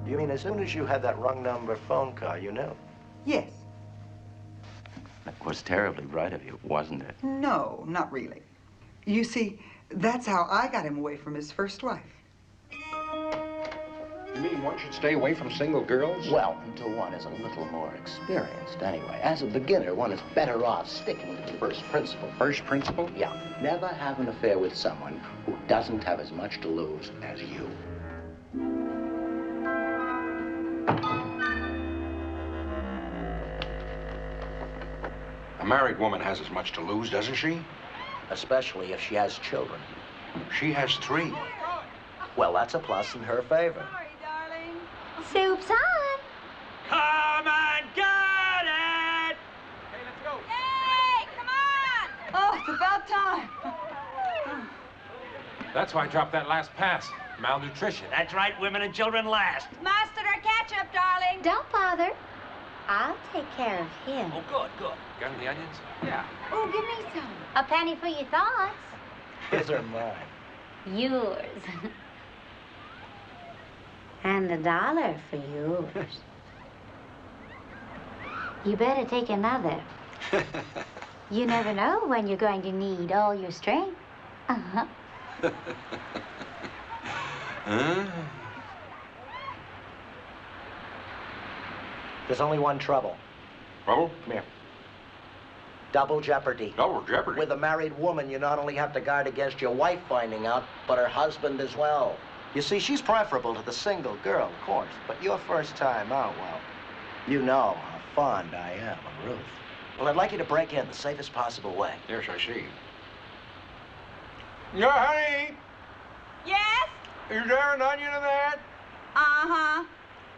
You mean as soon as you had that wrong number phone call, you knew? Yes. That was terribly bright of you, wasn't it? No, not really. You see, that's how I got him away from his first wife. You mean one should stay away from single girls? Well, until one is a little more experienced, anyway. As a beginner, one is better off sticking to the first principle. First principle? Yeah. Never have an affair with someone who doesn't have as much to lose as you. A married woman has as much to lose, doesn't she? Especially if she has children. She has 3. Well, that's a plus in her favor. Soup's on. Come and get it! Okay, let's go. Yay! Come on! Oh, it's about time. That's why I dropped that last pass. Malnutrition. That's right, women and children last. Mustard or ketchup, darling? Don't bother. I'll take care of him. Oh, good, good. Got any onions? Yeah. Oh, give me some. A penny for your thoughts. His are mine. Yours. And $1 for yours. You better take another. You never know when you're going to need all your strength. Uh-huh. Huh? There's only one trouble. Trouble? Come here. Double jeopardy. Double jeopardy? With a married woman, you not only have to guard against your wife finding out, but her husband as well. You see, she's preferable to the single girl, of course, but your first time out, well, you know how fond I am of Ruth. Well, I'd like you to break in the safest possible way. Yes, I see. Yeah, honey, Yes? is there an onion in that? Uh-huh.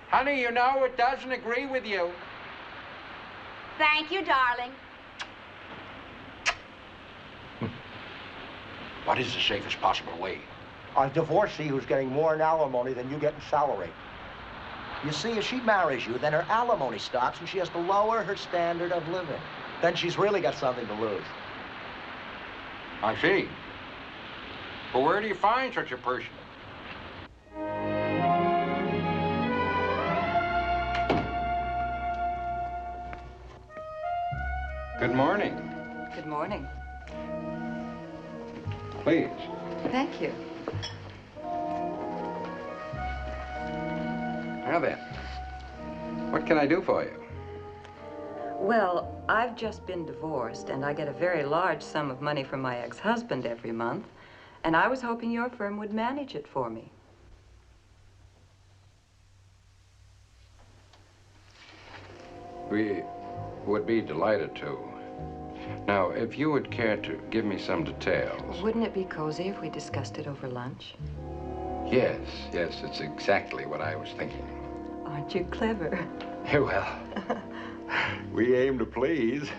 Honey, you know it doesn't agree with you. Thank you, darling. What is the safest possible way? A divorcee who's getting more in alimony than you get in salary. You see, if she marries you, then her alimony stops and she has to lower her standard of living. Then she's really got something to lose. I see. But where do you find such a person? Good morning. Good morning. Please. Thank you. Now then, what can I do for you? Well, I've just been divorced, and I get a very large sum of money from my ex-husband every month, and I was hoping your firm would manage it for me. We would be delighted to. Now, if you would care to give me some details. Wouldn't it be cozy if we discussed it over lunch? Yes, it's exactly what I was thinking. Aren't you clever? Well, we aim to please.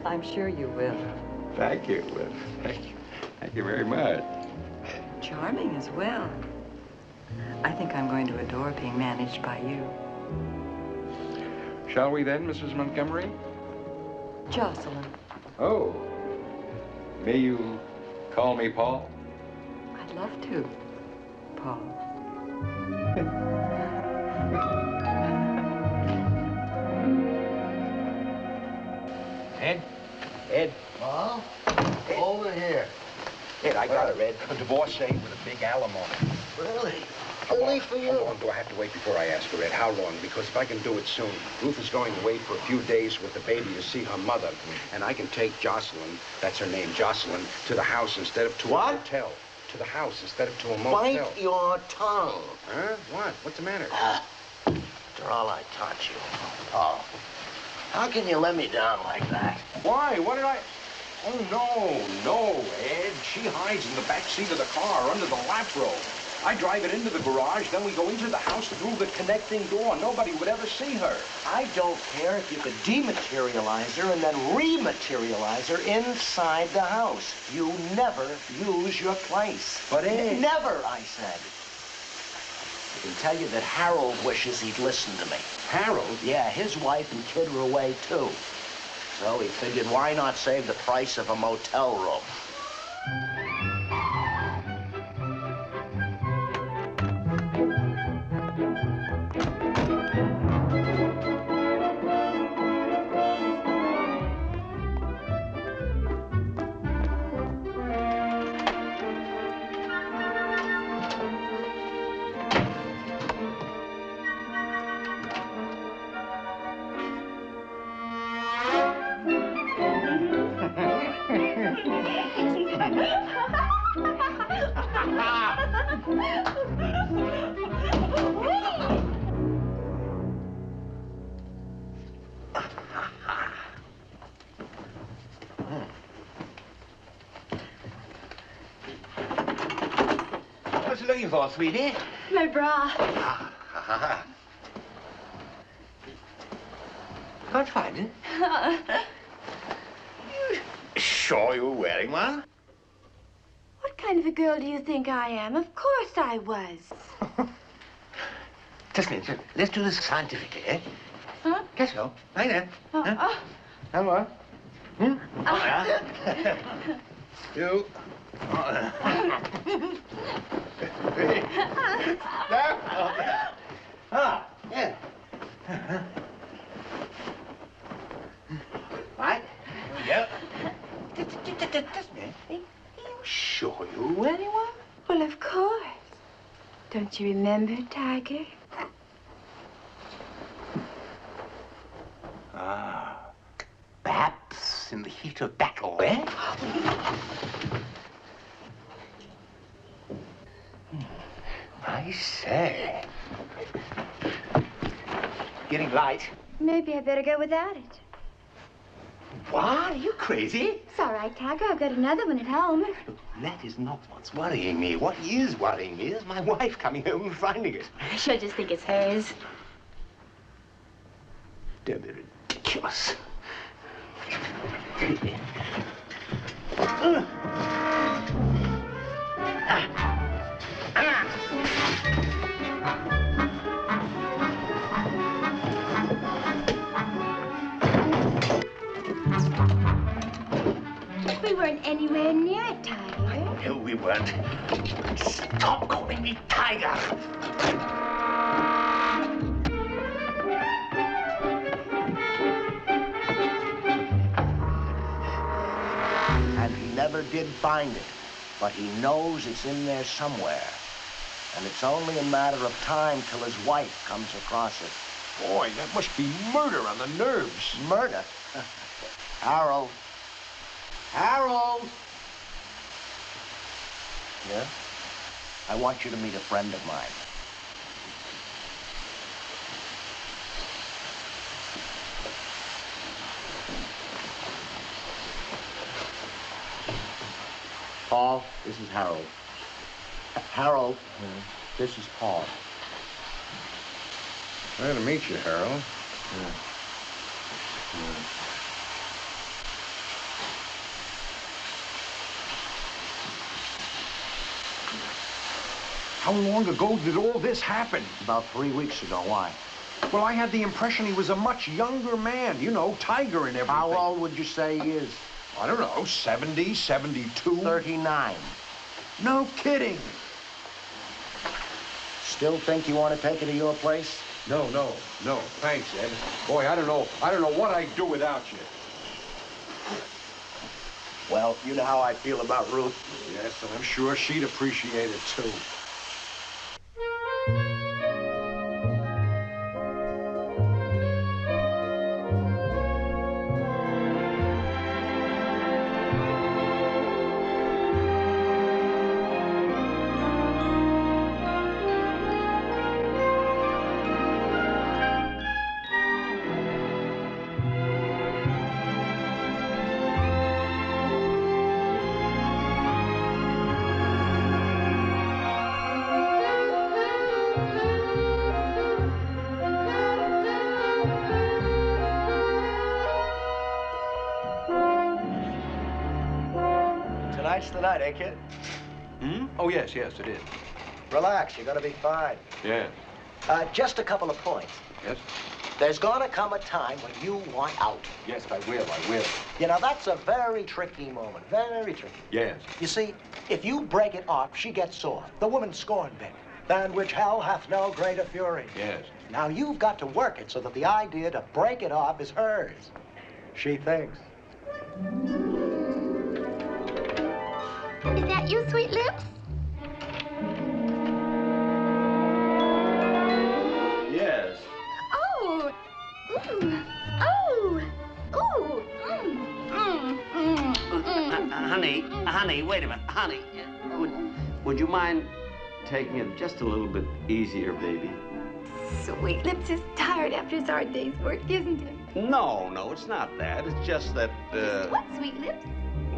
I'm sure you will. Thank you, Liv. Thank you very much. Charming as well. I think I'm going to adore being managed by you. Shall we then, Mrs. Montgomery? Jocelyn. Oh, may you call me Paul? I'd love to, Paul. Ed. Mom? Over here. Ed, I got her, Ed. A divorcee with a big alimony. Really? Only for you? How long do I have to wait before I ask her, Ed? How long? Because if I can do it soon, Ruth is going away for a few days with the baby to see her mother. And I can take Jocelyn, that's her name, Jocelyn, to the house instead of to a hotel. To the house instead of to a motel. Bite your tongue. Huh? What? What's the matter? After all I taught you. Oh. How can you let me down like that? Why? What did I... Oh, no, Ed. She hides in the back seat of the car under the lap robe. I drive it into the garage, then we go into the house through the connecting door. Nobody would ever see her. I don't care if you could dematerialize her and then rematerialize her inside the house. You never use your place. But Ed... Never, I said. I can tell you that Harold wishes he'd listened to me. Harold? Yeah, his wife and kid were away, too. So he figured, why not save the price of a motel room? What you looking for, sweetie? My bra. Can't find it. Sure you were wearing one? What kind of a girl do you think I am? Of course I was. Just a minute. Let's do this scientifically, eh? Huh? Catch go. Right there. Oh. Hello. Hmm? You. Ah, yeah. Right? Yep. Just a minute. Are you sure you were wearing one? Well, of course. Don't you remember, Tiger? Ah. Perhaps in the heat of battle, eh? I say. Getting light. Maybe I better go without it. What? Are you crazy? It's all right, Tiger. I've got another one at home. That is not what's worrying me. What is worrying me is my wife coming home and finding it. She'll just think it's hers. Don't be ridiculous. We weren't anywhere near it, Tiger. No, we weren't. Stop calling me Tiger. And he never did find it, but he knows it's in there somewhere. And it's only a matter of time till his wife comes across it. Boy, that must be murder on the nerves. Murder? Harold. Harold! Yeah? I want you to meet a friend of mine. Paul, this is Harold. Harold, this is Paul. Glad to meet you, Harold. How long ago did all this happen? About 3 weeks ago. Why? Well, I had the impression he was a much younger man. You know, Tiger and everything. How old would you say he is? I don't know, 70, 72? 39. No kidding. Still think you want to take her to your place? No. Thanks, Ed. Boy, I don't know what I'd do without you. Well, you know how I feel about Ruth. Yes, and I'm sure she'd appreciate it, too. nice tonight, eh, kid? Hmm? Oh, yes, yes, it is. Relax, you're gonna be fine. Yes. Just a couple of points. Yes? There's gonna come a time when you want out. Yes, I will, I will. You know, that's a very tricky moment, very tricky. Yes. You see, if you break it off, she gets sore. The woman scorned it, than which hell hath no greater fury. Yes. Now you've got to work it so that the idea to break it off is hers. She thinks. Is that you, Sweet Lips? Yes. Oh! Ooh! Oh! Ooh! Honey, wait a minute. Honey, would you mind taking it just a little bit easier, baby? Sweet Lips is tired after his hard day's work, isn't it? No, it's not that. It's just that, What, Sweet Lips?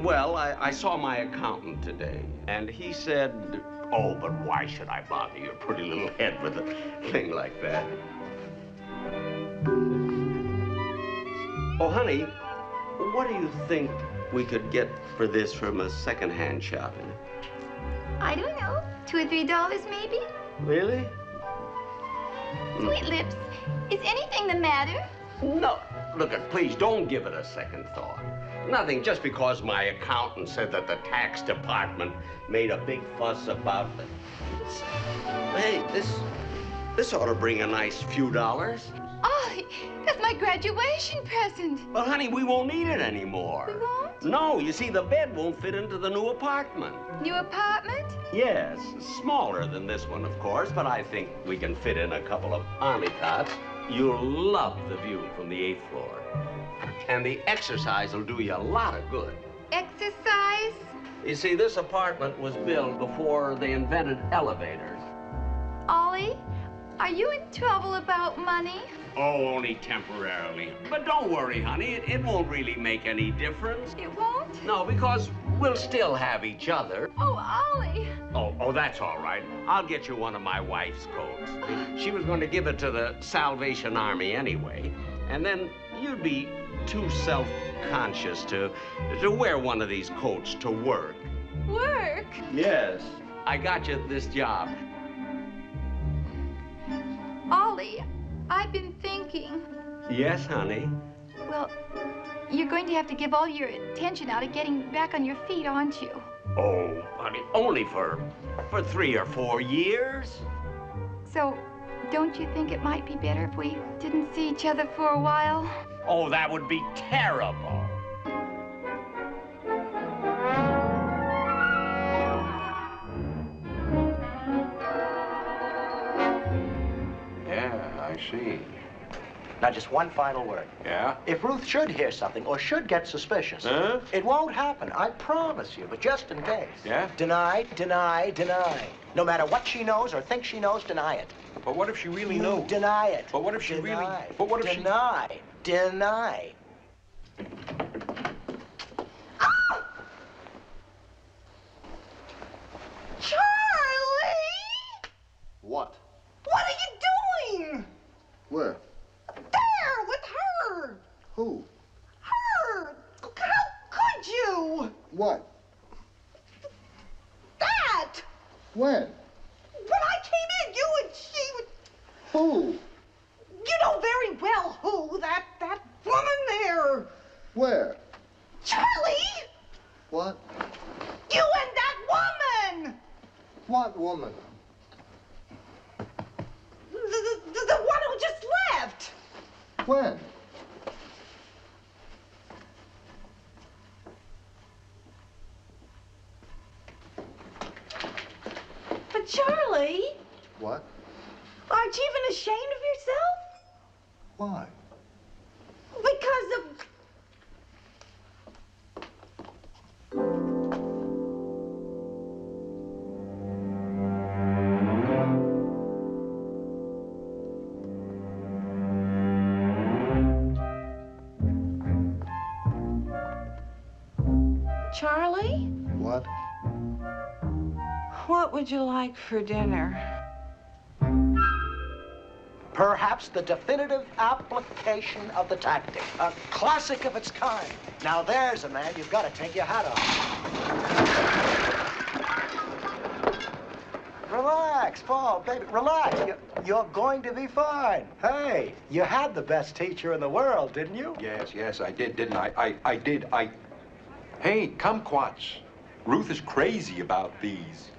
Well, I saw my accountant today, and he said, oh, but why should I bother your pretty little head with a thing like that? Oh, honey, what do you think we could get for this from a second-hand shop? I don't know. $2 or $3 maybe? Really? Sweet Lips, is anything the matter? No. Look, please, don't give it a second thought. Nothing, just because my accountant said that the tax department made a big fuss about it. Hey, this ought to bring a nice few dollars. Oh, that's my graduation present. Well, honey, we won't need it anymore. We won't? No, you see, the bed won't fit into the new apartment. New apartment? Yes, smaller than this one, of course, but I think we can fit in a couple of army cots. You'll love the view from the 8th floor. And the exercise will do you a lot of good. Exercise? You see, this apartment was built before they invented elevators. Ollie, are you in trouble about money? Oh, only temporarily. But don't worry, honey. It won't really make any difference. It won't? No, because we'll still have each other. Oh, Ollie. Oh, that's all right. I'll get you one of my wife's coats. She was going to give it to the Salvation Army anyway. And then you'd be too self-conscious to wear one of these coats to work. Work? Yes. I got you this job. Ollie, I've been thinking. Yes, honey. Well, you're going to have to give all your attention now to getting back on your feet, aren't you? Oh, honey, only for 3 or 4 years. So, don't you think it might be better if we didn't see each other for a while? Oh, that would be terrible. Yeah, I see. Now, just one final word. Yeah? If Ruth should hear something or should get suspicious, it won't happen, I promise you, but just in case. Yeah? Deny, deny, deny. No matter what she knows or thinks she knows, deny it. But what if she really knows? Deny it. But what if she really... But what if she... Deny. Deny. Charlie! What? What are you doing? Where? There, with her. Who? Her. How could you? What? That. When? When I came in, you and she would... Who? You know very well who. That woman there. Where? Charlie! What? You and that woman! What woman? The one who just left. When? But Charlie, What? aren't you even ashamed of yourself? Why? Because of... Charlie? What? What would you like for dinner? Perhaps the definitive application of the tactic. A classic of its kind. Now there's a man you've got to take your hat off. Relax, Paul, baby, relax. You're going to be fine. Hey, you had the best teacher in the world, didn't you? Yes, I did, didn't I? I did. Hey, kumquats. Ruth is crazy about these.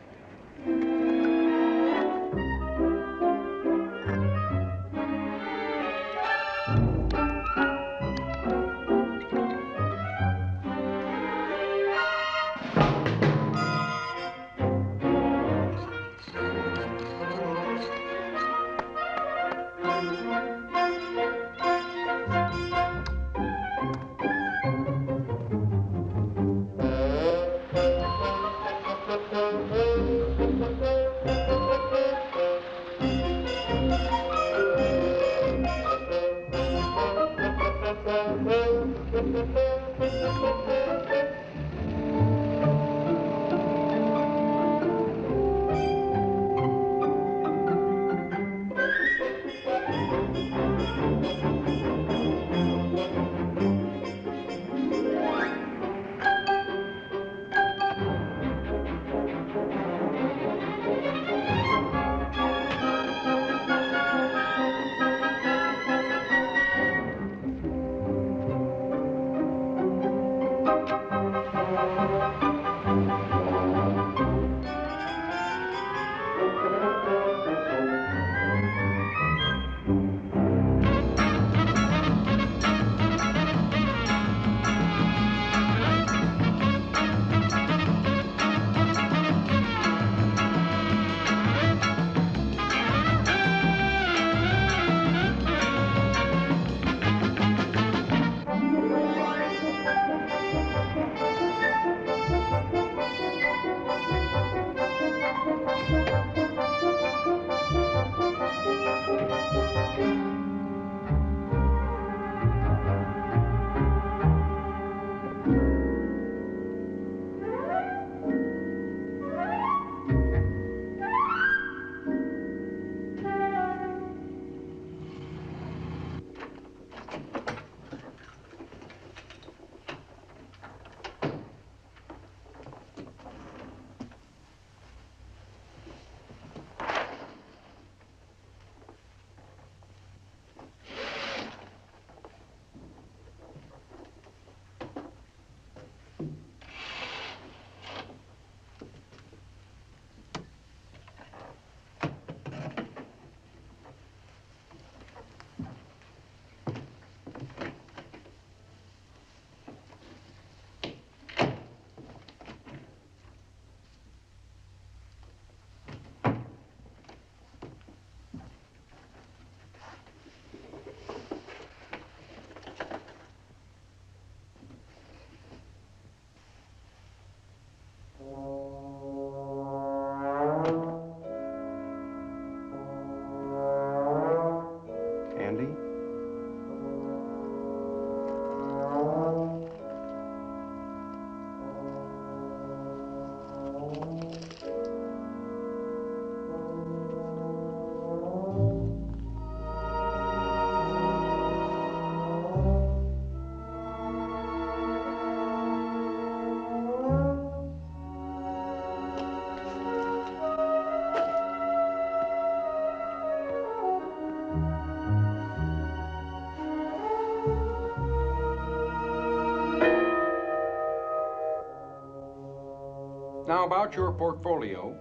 Now, about your portfolio,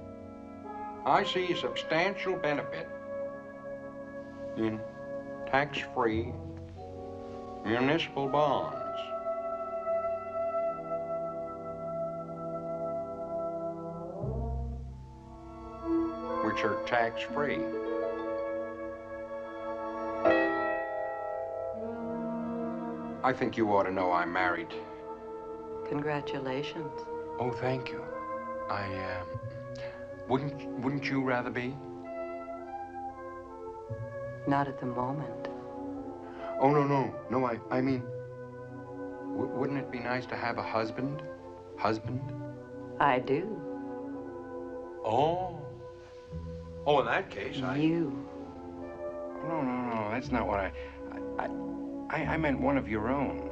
I see a substantial benefit in tax-free municipal bonds. Which are tax-free. I think you ought to know I'm married. Congratulations. Oh, thank you. Wouldn't you rather be? Not at the moment. Oh, no, I mean, wouldn't it be nice to have a husband? Husband? I do. Oh. Oh, in that case, You No, that's not what I meant one of your own.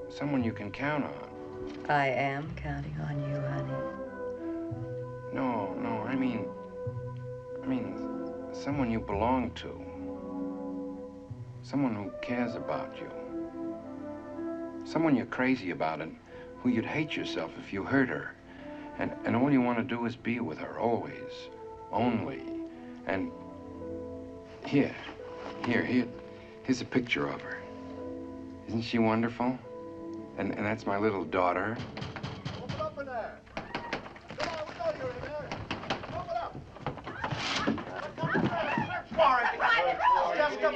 Someone you can count on. I am counting on you, honey. No, I mean, someone you belong to. Someone who cares about you. Someone you're crazy about and who you'd hate yourself if you hurt her. And all you want to do is be with her, always. Only. And here's a picture of her. Isn't she wonderful? And that's my little daughter. Open up in there. Come on, we know you're in there. Open up. Warren, just come